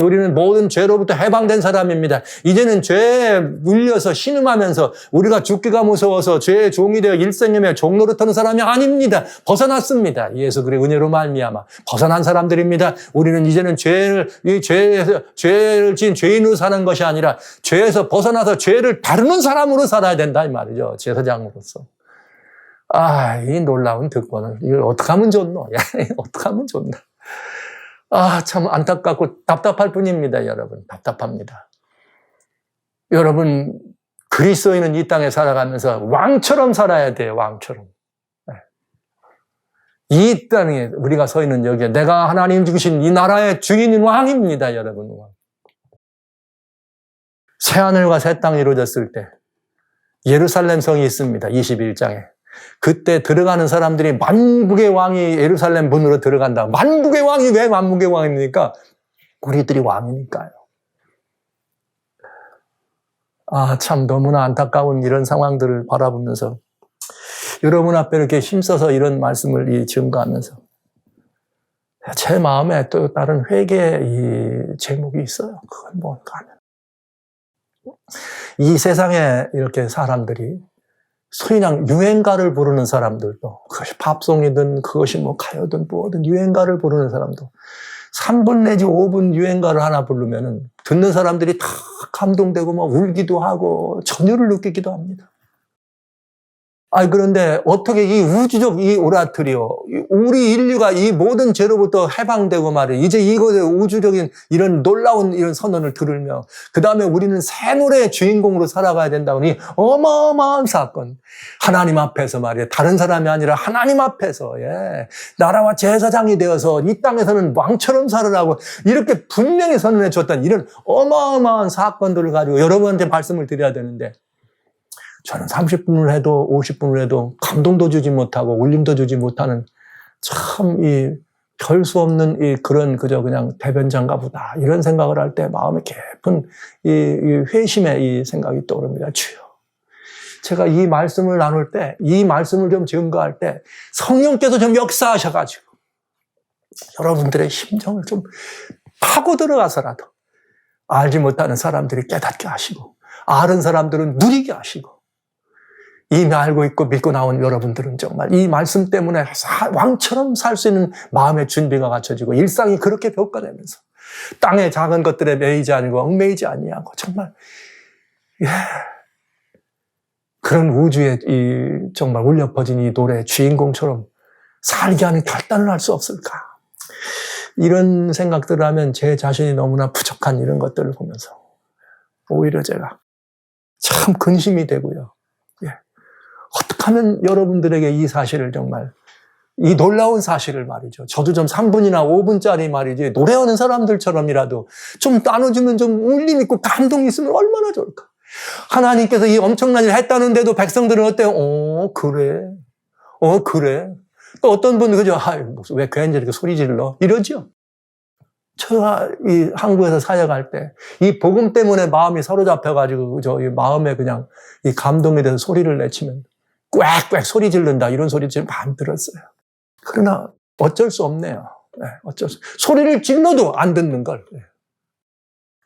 우리는 모든 죄로부터 해방된 사람입니다. 이제는 죄에 물려서 신음하면서 우리가 죽기가 무서워서 죄의 종이 되어 일생님의 종노릇하는 사람이 아닙니다. 벗어났습니다. 예수 그리스도의 은혜로 말미암아 벗어난 사람들입니다. 우리는 이제는 죄를 지은 죄인으로 사는 것이 아니라 죄에서 벗어나서 죄를 다루는 사람으로 살아야 된다 이 말이죠. 제사장으로서. 이 놀라운 득권을 이걸 어떻게 하면 좋노? 어떻게 하면 좋나? 참 안타깝고 답답할 뿐입니다, 여러분. 답답합니다. 여러분, 그리스도인은 이 땅에 살아가면서 왕처럼 살아야 돼요, 왕처럼. 이 땅에 우리가 서 있는 여기에 내가 하나님 주신 이 나라의 주인인 왕입니다, 여러분. 새하늘과 새 땅이 이루어졌을 때 예루살렘 성이 있습니다, 21장에. 그때 들어가는 사람들이 만국의 왕이 예루살렘 문으로 들어간다. 만국의 왕이 왜 만국의 왕입니까? 우리들이 왕이니까요. 참 너무나 안타까운 이런 상황들을 바라보면서 여러분 앞에 이렇게 힘써서 이런 말씀을 증거하면서 제 마음에 또 다른 회개의 제목이 있어요. 그건 뭔가 하면 이 세상에 이렇게 사람들이 소위 그냥 유행가를 부르는 사람들도, 그것이 팝송이든 그것이 뭐 가요든 뭐든 유행가를 부르는 사람도 3분 내지 5분 유행가를 하나 부르면은 듣는 사람들이 다 감동되고 막 울기도 하고 전율을 느끼기도 합니다. 그런데 어떻게 이 우주적 이 오라트리오, 우리 인류가 이 모든 죄로부터 해방되고 말이에요. 이제 이것의 우주적인 이런 놀라운 이런 선언을 들으며, 그 다음에 우리는 새 노래의 주인공으로 살아가야 된다니 어마어마한 사건. 하나님 앞에서 말이에요. 다른 사람이 아니라 하나님 앞에서, 나라와 제사장이 되어서 이 땅에서는 왕처럼 살으라고 이렇게 분명히 선언해 줬던 이런 어마어마한 사건들을 가지고 여러분한테 말씀을 드려야 되는데, 저는 30분을 해도 50분을 해도 감동도 주지 못하고 울림도 주지 못하는 참 별 수 없는 그런 그냥 대변자인가 보다 이런 생각을 할 때 마음에 깊은 이 회심의 이 생각이 떠오릅니다. 주여, 제가 이 말씀을 나눌 때, 이 말씀을 좀 증거할 때 성령께서 좀 역사하셔가지고 여러분들의 심정을 좀 파고 들어가서라도 알지 못하는 사람들이 깨닫게 하시고 아는 사람들은 누리게 하시고 이미 알고 있고 믿고 나온 여러분들은 정말 이 말씀 때문에 왕처럼 살 수 있는 마음의 준비가 갖춰지고 일상이 그렇게 벽화되면서 땅의 작은 것들에 매이지 아니고 얽매이지 아니하고 정말 그런 우주에 정말 울려 퍼진 이 노래의 주인공처럼 살게 하는 결단을 할 수 없을까? 이런 생각들을 하면 제 자신이 너무나 부족한 이런 것들을 보면서 오히려 제가 참 근심이 되고요. 어떻게 하면 여러분들에게 이 사실을 정말, 이 놀라운 사실을 말이죠. 저도 좀 3분이나 5분짜리 말이지, 노래하는 사람들처럼이라도 좀 나눠주면 좀 울림 있고 감동이 있으면 얼마나 좋을까. 하나님께서 이 엄청난 일을 했다는데도 백성들은 어때요? 그래. 그래. 또 어떤 분은 그죠? 왜 괜히 이렇게 소리 질러? 이러죠. 제가 이 한국에서 사역할 때 이 복음 때문에 마음이 사로잡혀가지고 이 마음에 그냥 이 감동에 대해서 소리를 내치면 꽥꽥 소리 지른다 이런 소리 지금 많이 들었어요. 그러나 어쩔 수 없네요. 소리를 질러도 안 듣는 걸.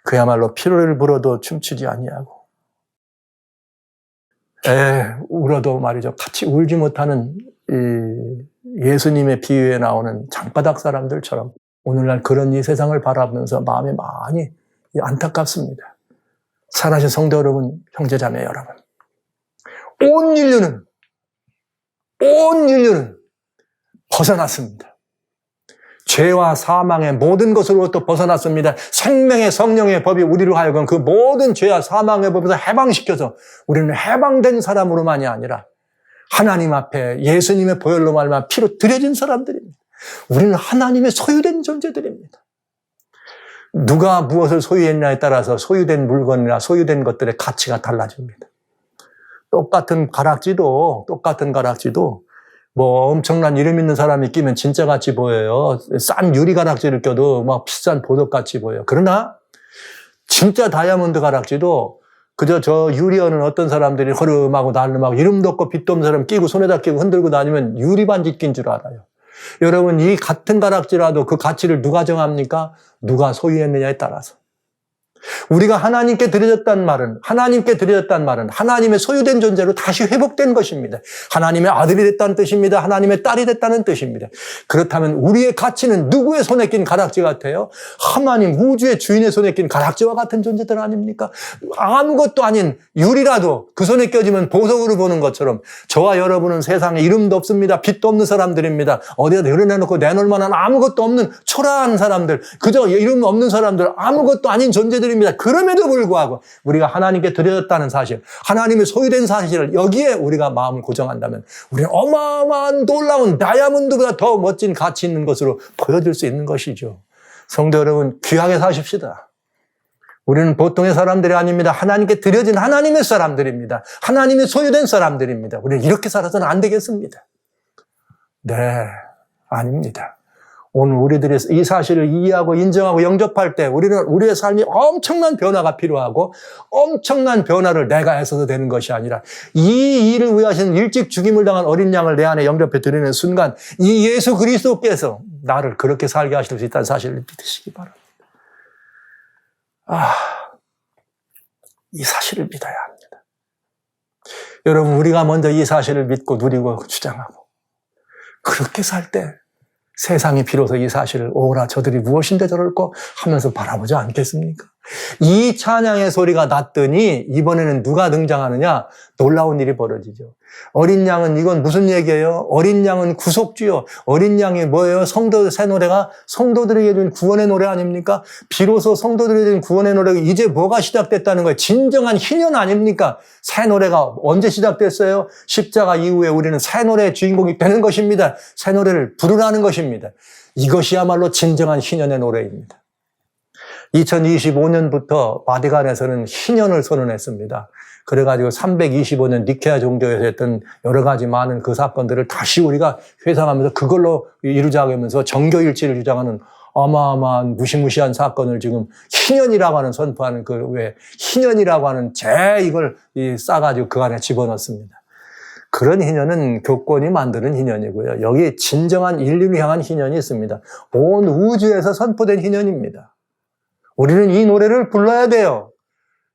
그야말로 피로를 불어도 춤추지 아니하고 울어도 말이죠. 같이 울지 못하는 이 예수님의 비유에 나오는 장바닥 사람들처럼 오늘날 그런 이 세상을 바라보면서 마음이 많이 안타깝습니다. 사랑하신 성도 여러분, 형제자매 여러분, 온 인류는 벗어났습니다. 죄와 사망의 모든 것으로부터 벗어났습니다. 생명의 성령의 법이 우리로 하여금 그 모든 죄와 사망의 법에서 해방시켜서 우리는 해방된 사람으로만이 아니라 하나님 앞에 예수님의 보혈로 말미암아 피로 들여진 사람들입니다. 우리는 하나님의 소유된 존재들입니다. 누가 무엇을 소유했냐에 따라서 소유된 물건이나 소유된 것들의 가치가 달라집니다. 똑같은 가락지도 뭐 엄청난 이름 있는 사람이 끼면 진짜 같이 보여요. 싼 유리 가락지를 껴도 막 비싼 보석같이 보여요. 그러나 진짜 다이아몬드 가락지도 그저 저 유리어는 어떤 사람들이 허름하고 날름하고 이름도 없고 빛도 없는 사람 끼고 손에다 끼고 흔들고 다니면 유리반지 낀 줄 알아요. 여러분, 이 같은 가락지라도 그 가치를 누가 정합니까? 누가 소유했느냐에 따라서. 우리가 하나님께 드려졌다는 말은 하나님의 소유된 존재로 다시 회복된 것입니다. 하나님의 아들이 됐다는 뜻입니다. 하나님의 딸이 됐다는 뜻입니다. 그렇다면 우리의 가치는 누구의 손에 낀 가락지 같아요? 하나님 우주의 주인의 손에 낀 가락지와 같은 존재들 아닙니까? 아무것도 아닌 유리라도 그 손에 껴지면 보석으로 보는 것처럼 저와 여러분은 세상에 이름도 없습니다. 빛도 없는 사람들입니다. 어디다 내려놓고 내놓을 만한 아무것도 없는 초라한 사람들, 그저 이름 없는 사람들, 아무것도 아닌 존재들입니다. 그럼에도 불구하고 우리가 하나님께 드려졌다는 사실, 하나님의 소유된 사실을 여기에 우리가 마음을 고정한다면 우리는 어마어마한 놀라운 다이아몬드보다 더 멋진 가치 있는 것으로 보여줄 수 있는 것이죠. 성도 여러분, 귀하게 사십시다. 우리는 보통의 사람들이 아닙니다. 하나님께 드려진 하나님의 사람들입니다. 하나님의 소유된 사람들입니다. 우리는 이렇게 살아서는 안 되겠습니다. 네, 아닙니다. 오늘 우리들이 이 사실을 이해하고 인정하고 영접할 때 우리는 우리의 삶이 엄청난 변화가 필요하고 엄청난 변화를 내가 해서도 되는 것이 아니라 이 일을 위하시는 일찍 죽임을 당한 어린 양을 내 안에 영접해 드리는 순간 이 예수 그리스도께서 나를 그렇게 살게 하실 수 있다는 사실을 믿으시기 바랍니다. 이 사실을 믿어야 합니다. 여러분, 우리가 먼저 이 사실을 믿고 누리고 주장하고 그렇게 살 때 세상이 비로소 이 사실을 오라 저들이 무엇인데 저럴까 하면서 바라보지 않겠습니까? 이 찬양의 소리가 났더니 이번에는 누가 등장하느냐? 놀라운 일이 벌어지죠. 어린 양은 이건 무슨 얘기예요? 어린 양은 구속주요. 어린 양이 뭐예요? 성도 새 노래가 성도들에게 준 구원의 노래 아닙니까? 비로소 성도들에게 준 구원의 노래가 이제 뭐가 시작됐다는 거예요? 진정한 희년 아닙니까? 새 노래가 언제 시작됐어요? 십자가 이후에 우리는 새 노래의 주인공이 되는 것입니다. 새 노래를 부르라는 것입니다. 이것이야말로 진정한 희년의 노래입니다. 2025년부터 바티칸에서는 희년을 선언했습니다. 그래가지고 325년 니케아 종교에서 했던 여러 가지 많은 그 사건들을 다시 우리가 회상하면서 그걸로 이루자고 하면서 정교일치를 주장하는 어마어마한 무시무시한 사건을 지금 희년이라고 하는 선포하는 그 왜 희년이라고 하는 이걸 싸가지고 그 안에 집어넣습니다. 그런 희년은 교권이 만드는 희년이고요. 여기 진정한 인류를 향한 희년이 있습니다. 온 우주에서 선포된 희년입니다. 우리는 이 노래를 불러야 돼요.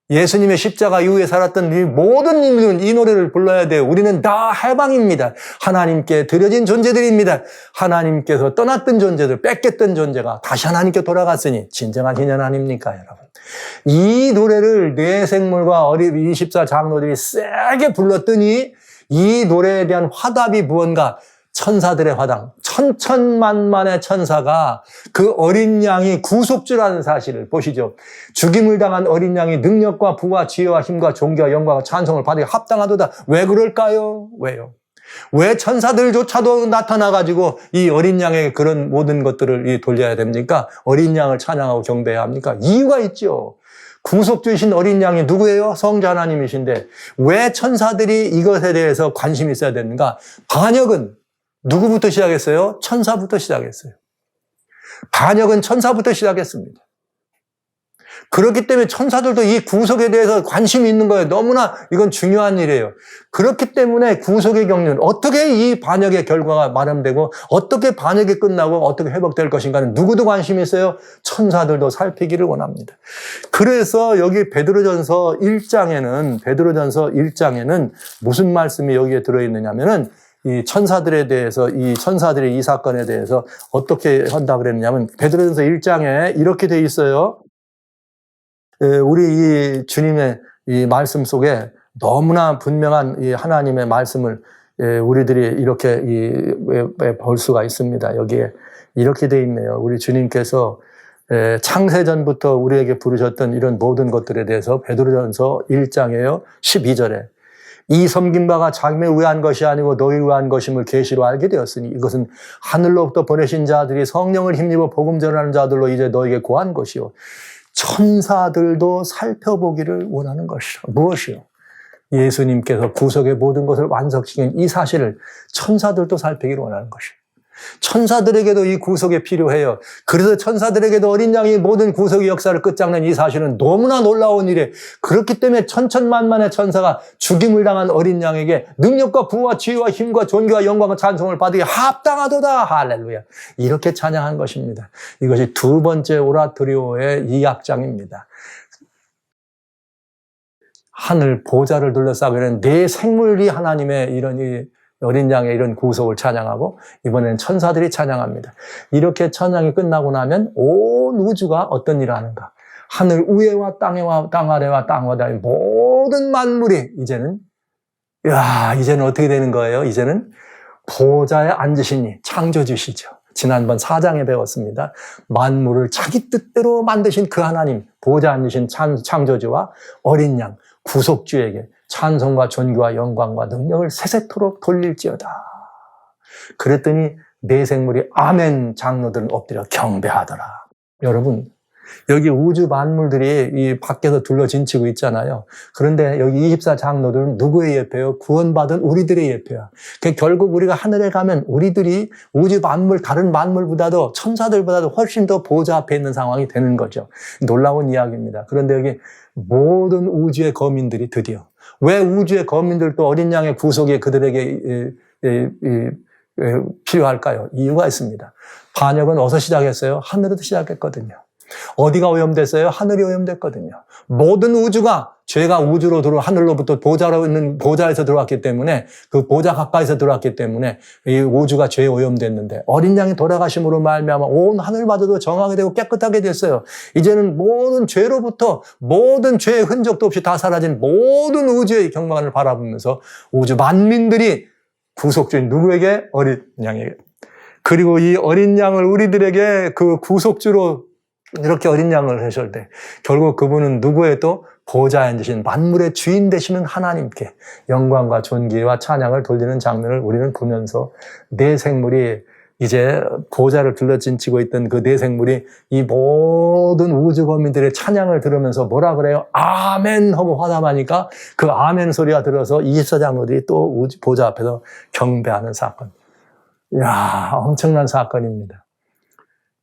예수님의 십자가 이후에 살았던 이 모든 인류는 이 노래를 불러야 돼요. 우리는 다 해방입니다. 하나님께 드려진 존재들입니다. 하나님께서 떠났던 존재들, 뺏겼던 존재가 다시 하나님께 돌아갔으니 진정한 희년 아닙니까, 여러분? 이 노래를 네 생물과 어린 24장로들이 세게 불렀더니 이 노래에 대한 화답이 무언가? 천사들의 화당, 천천만만의 천사가 그 어린 양이 구속주라는 사실을 보시죠. 죽임을 당한 어린 양이 능력과 부와 지혜와 힘과 존귀와 영광과 찬송을 받으기 합당하도다. 왜 그럴까요? 왜요? 왜 천사들조차도 나타나가지고 이 어린 양의 그런 모든 것들을 돌려야 됩니까? 어린 양을 찬양하고 경배해야 합니까? 이유가 있죠. 구속주이신 어린 양이 누구예요? 성자 하나님이신데 왜 천사들이 이것에 대해서 관심이 있어야 되는가? 반역은 누구부터 시작했어요? 천사부터 시작했어요. 반역은 천사부터 시작했습니다. 그렇기 때문에 천사들도 이 구속에 대해서 관심이 있는 거예요. 너무나 이건 중요한 일이에요. 그렇기 때문에 구속의 경륜, 어떻게 이 반역의 결과가 마련되고 어떻게 반역이 끝나고 어떻게 회복될 것인가는 누구도 관심이 있어요. 천사들도 살피기를 원합니다. 그래서 여기 베드로전서 1장에는 무슨 말씀이 여기에 들어있느냐면은 이 천사들에 대해서, 이 천사들의 이 사건에 대해서 어떻게 한다 그랬냐면, 베드로전서 1장에 이렇게 돼 있어요. 우리 이 주님의 이 말씀 속에 너무나 분명한 이 하나님의 말씀을 우리들이 이렇게 볼 수가 있습니다. 여기에 이렇게 돼 있네요. 우리 주님께서 창세전부터 우리에게 부르셨던 이런 모든 것들에 대해서 베드로전서 1장에요. 12절에 이 섬긴 바가 자기를 위한 것이 아니고 너희를 위한 것임을 계시로 알게 되었으니 이것은 하늘로부터 보내신 자들이 성령을 힘입어 복음 전하는 자들로 이제 너에게 고한 것이요. 천사들도 살펴보기를 원하는 것이요. 무엇이요? 예수님께서 구속의 모든 것을 완성시킨 이 사실을 천사들도 살피기를 원하는 것이요. 천사들에게도 이 구속이 필요해요. 그래서 천사들에게도 어린 양이 모든 구속의 역사를 끝장낸 이 사실은 너무나 놀라운 일이에요. 그렇기 때문에 천천만만의 천사가 죽임을 당한 어린 양에게 능력과 부와 지혜와 힘과 존귀와 영광과 찬송을 받으기 합당하도다. 할렐루야. 이렇게 찬양한 것입니다. 이것이 두 번째 오라토리오의 2악장입니다. 하늘 보좌를 둘러싸고 있는 네 생물이 하나님의 이런 이 어린 양의 이런 구속을 찬양하고 이번에는 천사들이 찬양합니다. 이렇게 찬양이 끝나고 나면 온 우주가 어떤 일을 하는가? 하늘 위에와 땅에와 땅 아래와 땅 바다의 모든 만물이 이제는 어떻게 되는 거예요? 이제는 보좌에 앉으시니 창조주시죠. 지난번 4장에 배웠습니다. 만물을 자기 뜻대로 만드신 그 하나님, 보좌에 앉으신 창조주와 어린 양, 구속주에게 찬송과 존귀와 영광과 능력을 세세토록 돌릴지어다. 그랬더니 네 생물이 아멘 장로들은 엎드려 경배하더라. 여러분, 여기 우주 만물들이 이 밖에서 둘러진치고 있잖아요. 그런데 여기 24 장로들은 누구의 예표예요? 구원받은 우리들의 예표야. 결국 우리가 하늘에 가면 우리들이 우주 만물, 다른 만물보다도 천사들보다도 훨씬 더 보좌 앞에 있는 상황이 되는 거죠. 놀라운 이야기입니다. 그런데 여기 모든 우주의 거민들이 드디어 왜 우주의 거민들도 어린 양의 구속이 그들에게 필요할까요? 이유가 있습니다. 반역은 어디서 시작했어요? 하늘에서 시작했거든요. 어디가 오염됐어요? 하늘이 오염됐거든요. 모든 우주가 죄가 우주로 하늘로부터 보좌로 있는 보좌에서 들어왔기 때문에 그 보좌 가까이서 들어왔기 때문에 이 우주가 죄에 오염됐는데 어린 양이 돌아가심으로 말미암아 온 하늘마저도 정하게 되고 깨끗하게 됐어요. 이제는 모든 죄로부터 모든 죄의 흔적도 없이 다 사라진 모든 우주의 경망을 바라보면서 우주 만민들이 구속주인 누구에게? 어린 양에게. 그리고 이 어린 양을 우리들에게 그 구속주로 이렇게 어린 양을 하실 때 결국 그분은 누구의 또 보좌에 앉으신 만물의 주인 되시는 하나님께 영광과 존귀와 찬양을 돌리는 장면을 우리는 보면서 네 생물이 이제 보좌를 둘러진치고 있던 그 네 생물이 이 모든 우주 거민들의 찬양을 들으면서 뭐라 그래요? 아멘 하고 화답하니까 그 아멘 소리가 들어서 24장로들이 또 보좌 앞에서 경배하는 사건. 이야, 엄청난 사건입니다.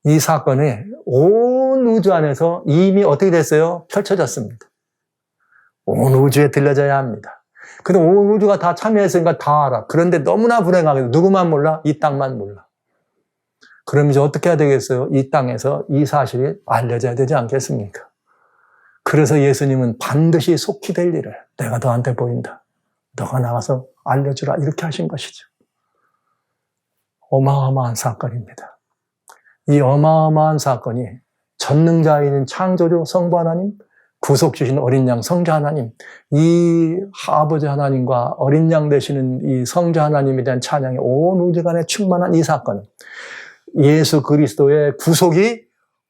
이 사건이 온 우주 안에서 이미 어떻게 됐어요? 펼쳐졌습니다. 온 우주에 들려져야 합니다. 근데 온 우주가 다 참여했으니까 다 알아. 그런데 너무나 불행하게도 누구만 몰라? 이 땅만 몰라. 그럼 이제 어떻게 해야 되겠어요? 이 땅에서 이 사실이 알려져야 되지 않겠습니까? 그래서 예수님은 반드시 속히 될 일을 내가 너한테 보인다. 너가 나가서 알려주라. 이렇게 하신 것이죠. 어마어마한 사건입니다. 이 어마어마한 사건이 전능자인 창조주 성부 하나님, 구속주신 어린 양 성자 하나님, 이 아버지 하나님과 어린 양 되시는 이 성자 하나님에 대한 찬양이 온 우주간에 충만한 이 사건, 예수 그리스도의 구속이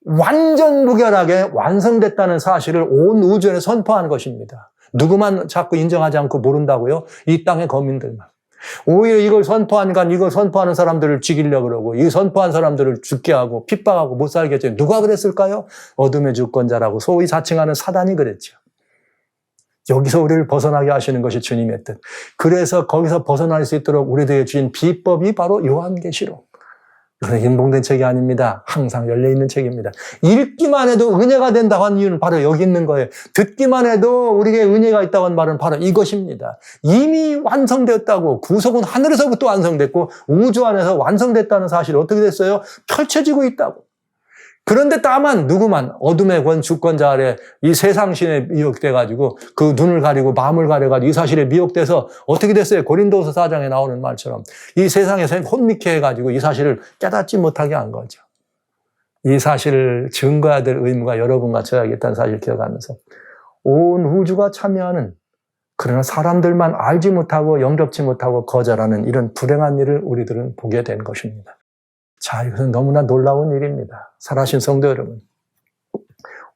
완전 무결하게 완성됐다는 사실을 온 우주에 선포하는 것입니다. 누구만 자꾸 인정하지 않고 모른다고요? 이 땅의 거민들만. 오히려 이걸 선포하니까 이걸 선포하는 사람들을 죽이려고 그러고 이 선포한 사람들을 죽게 하고 핍박하고 못 살게 했죠. 누가 그랬을까요? 어둠의 주권자라고 소위 자칭하는 사단이 그랬죠. 여기서 우리를 벗어나게 하시는 것이 주님의 뜻. 그래서 거기서 벗어날 수 있도록 우리들에게 주신 비법이 바로 요한계시록. 이건 인봉된 책이 아닙니다. 항상 열려있는 책입니다. 읽기만 해도 은혜가 된다고 하는 이유는 바로 여기 있는 거예요. 듣기만 해도 우리에게 은혜가 있다고 하는 말은 바로 이것입니다. 이미 완성되었다고. 구속은 하늘에서부터 완성됐고 우주 안에서 완성됐다는 사실이 어떻게 됐어요? 펼쳐지고 있다고. 그런데 다만 누구만 어둠의 주권자 아래 이 세상신에 미혹돼가지고 그 눈을 가리고 마음을 가려가지고 이 사실에 미혹돼서 어떻게 됐어요? 고린도서 4장에 나오는 말처럼 이 세상에서 혼미케 해가지고 이 사실을 깨닫지 못하게 한 거죠. 이 사실을 증거해야 될 의무가 여러분과 저에게 있다는 사실을 기억하면서 온 우주가 참여하는 그러나 사람들만 알지 못하고 영접치 못하고 거절하는 이런 불행한 일을 우리들은 보게 된 것입니다. 자, 이것은 너무나 놀라운 일입니다. 살아신 성도 여러분.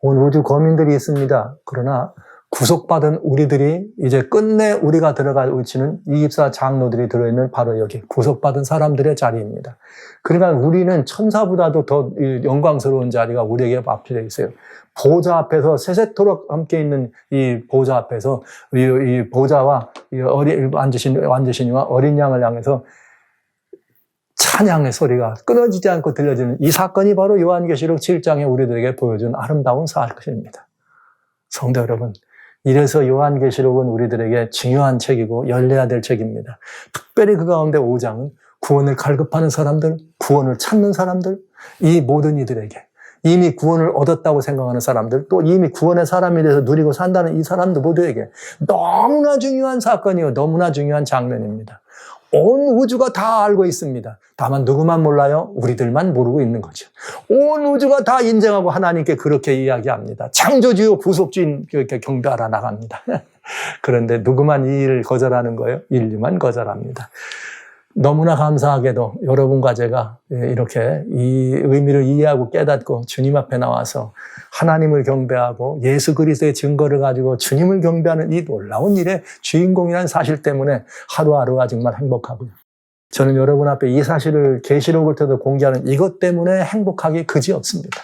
온 우주 거민들이 있습니다. 그러나 구속받은 우리들이 이제 끝내 우리가 들어갈 위치는 24 장로들이 들어있는 바로 여기 구속받은 사람들의 자리입니다. 그러니까 우리는 천사보다도 더 영광스러운 자리가 우리에게 앞에 있어요. 보좌 앞에서 세세토록 함께 있는 이 보좌 앞에서 이 보좌와 앉으신 이와 어린 양을 향해서 찬양의 소리가 끊어지지 않고 들려지는 이 사건이 바로 요한계시록 7장에 우리들에게 보여준 아름다운 사건입니다. 성도 여러분, 이래서 요한계시록은 우리들에게 중요한 책이고 열려야 될 책입니다. 특별히 그 가운데 5장은 구원을 갈급하는 사람들, 구원을 찾는 사람들, 이 모든 이들에게 이미 구원을 얻었다고 생각하는 사람들, 또 이미 구원의 사람이 돼서 누리고 산다는 이 사람들 모두에게 너무나 중요한 사건이요, 너무나 중요한 장면입니다. 온 우주가 다 알고 있습니다. 다만 누구만 몰라요? 우리들만 모르고 있는 거죠. 온 우주가 다 인정하고 하나님께 그렇게 이야기합니다. 창조주요 구속주인 그렇게 경배하러 나갑니다. 그런데 누구만 이 일을 거절하는 거예요? 인류만 거절합니다. 너무나 감사하게도 여러분과 제가 이렇게 이 의미를 이해하고 깨닫고 주님 앞에 나와서 하나님을 경배하고 예수 그리스도의 증거를 가지고 주님을 경배하는 이 놀라운 일의 주인공이라는 사실 때문에 하루하루가 정말 행복하고요. 저는 여러분 앞에 이 사실을 계시록을 통해서 공개하는 이것 때문에 행복하기 그지없습니다.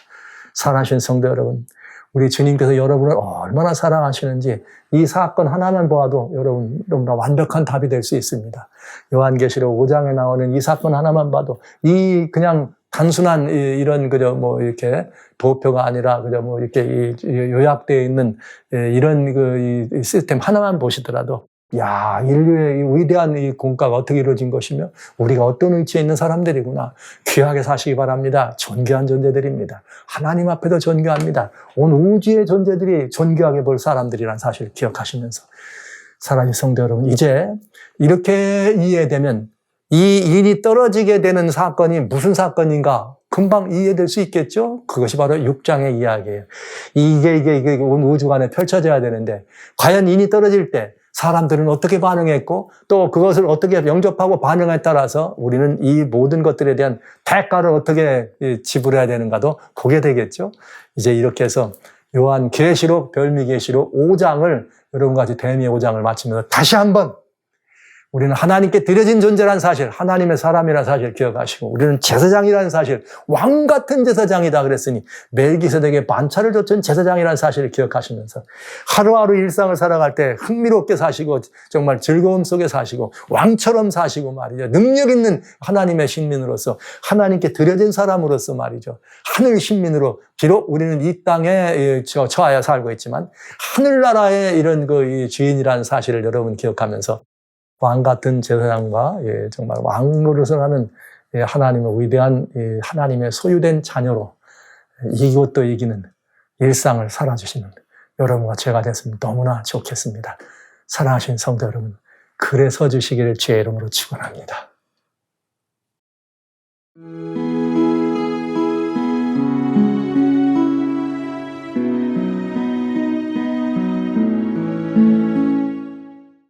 사랑하신 성도 여러분, 우리 주님께서 여러분을 얼마나 사랑하시는지 이 사건 하나만 보아도 여러분 너무나 완벽한 답이 될 수 있습니다. 요한계시록 5장에 나오는 이 사건 하나만 봐도 이 그냥 단순한 이런 그저 뭐 이렇게 도표가 아니라 그저 뭐 이렇게 요약되어 있는 이런 그 시스템 하나만 보시더라도 야, 인류의 이 위대한 이 공과가 어떻게 이루어진 것이며 우리가 어떤 위치에 있는 사람들이구나. 귀하게 사시기 바랍니다. 존귀한 존재들입니다. 하나님 앞에도 존귀합니다. 온 우주의 존재들이 존귀하게 볼 사람들이란 사실을 기억하시면서 사랑하는 성도 여러분, 이제 이렇게 이해되면 이 일이 떨어지게 되는 사건이 무슨 사건인가 금방 이해될 수 있겠죠? 그것이 바로 6장의 이야기예요. 이게 온 우주 안에 펼쳐져야 되는데 과연 인이 떨어질 때 사람들은 어떻게 반응했고 또 그것을 어떻게 영접하고 반응에 따라서 우리는 이 모든 것들에 대한 대가를 어떻게 지불해야 되는가도 보게 되겠죠. 이제 이렇게 해서 요한계시록, 별미계시록 5장을 여러분과 같이 대미의 5장을 마치면서 다시 한번 우리는 하나님께 드려진 존재라는 사실, 하나님의 사람이라는 사실 기억하시고 우리는 제사장이라는 사실, 왕 같은 제사장이다 그랬으니 멜기세덱에게 반차를 줬던 제사장이라는 사실을 기억하시면서 하루하루 일상을 살아갈 때 흥미롭게 사시고 정말 즐거움 속에 사시고 왕처럼 사시고 말이죠. 능력 있는 하나님의 신민으로서 하나님께 드려진 사람으로서 말이죠. 하늘 신민으로 비록 우리는 이 땅에 처하여 살고 있지만 하늘나라의 이런 그 주인이라는 사실을 여러분 기억하면서 왕 같은 제사장과 정말 왕노릇을 하는 하나님의 위대한 하나님의 소유된 자녀로 이것도 이기는 일상을 살아주시는 여러분과 제가 됐으면 너무나 좋겠습니다. 사랑하신 성도 여러분, 그래 서 주시기를 주의 이름으로 축원합니다.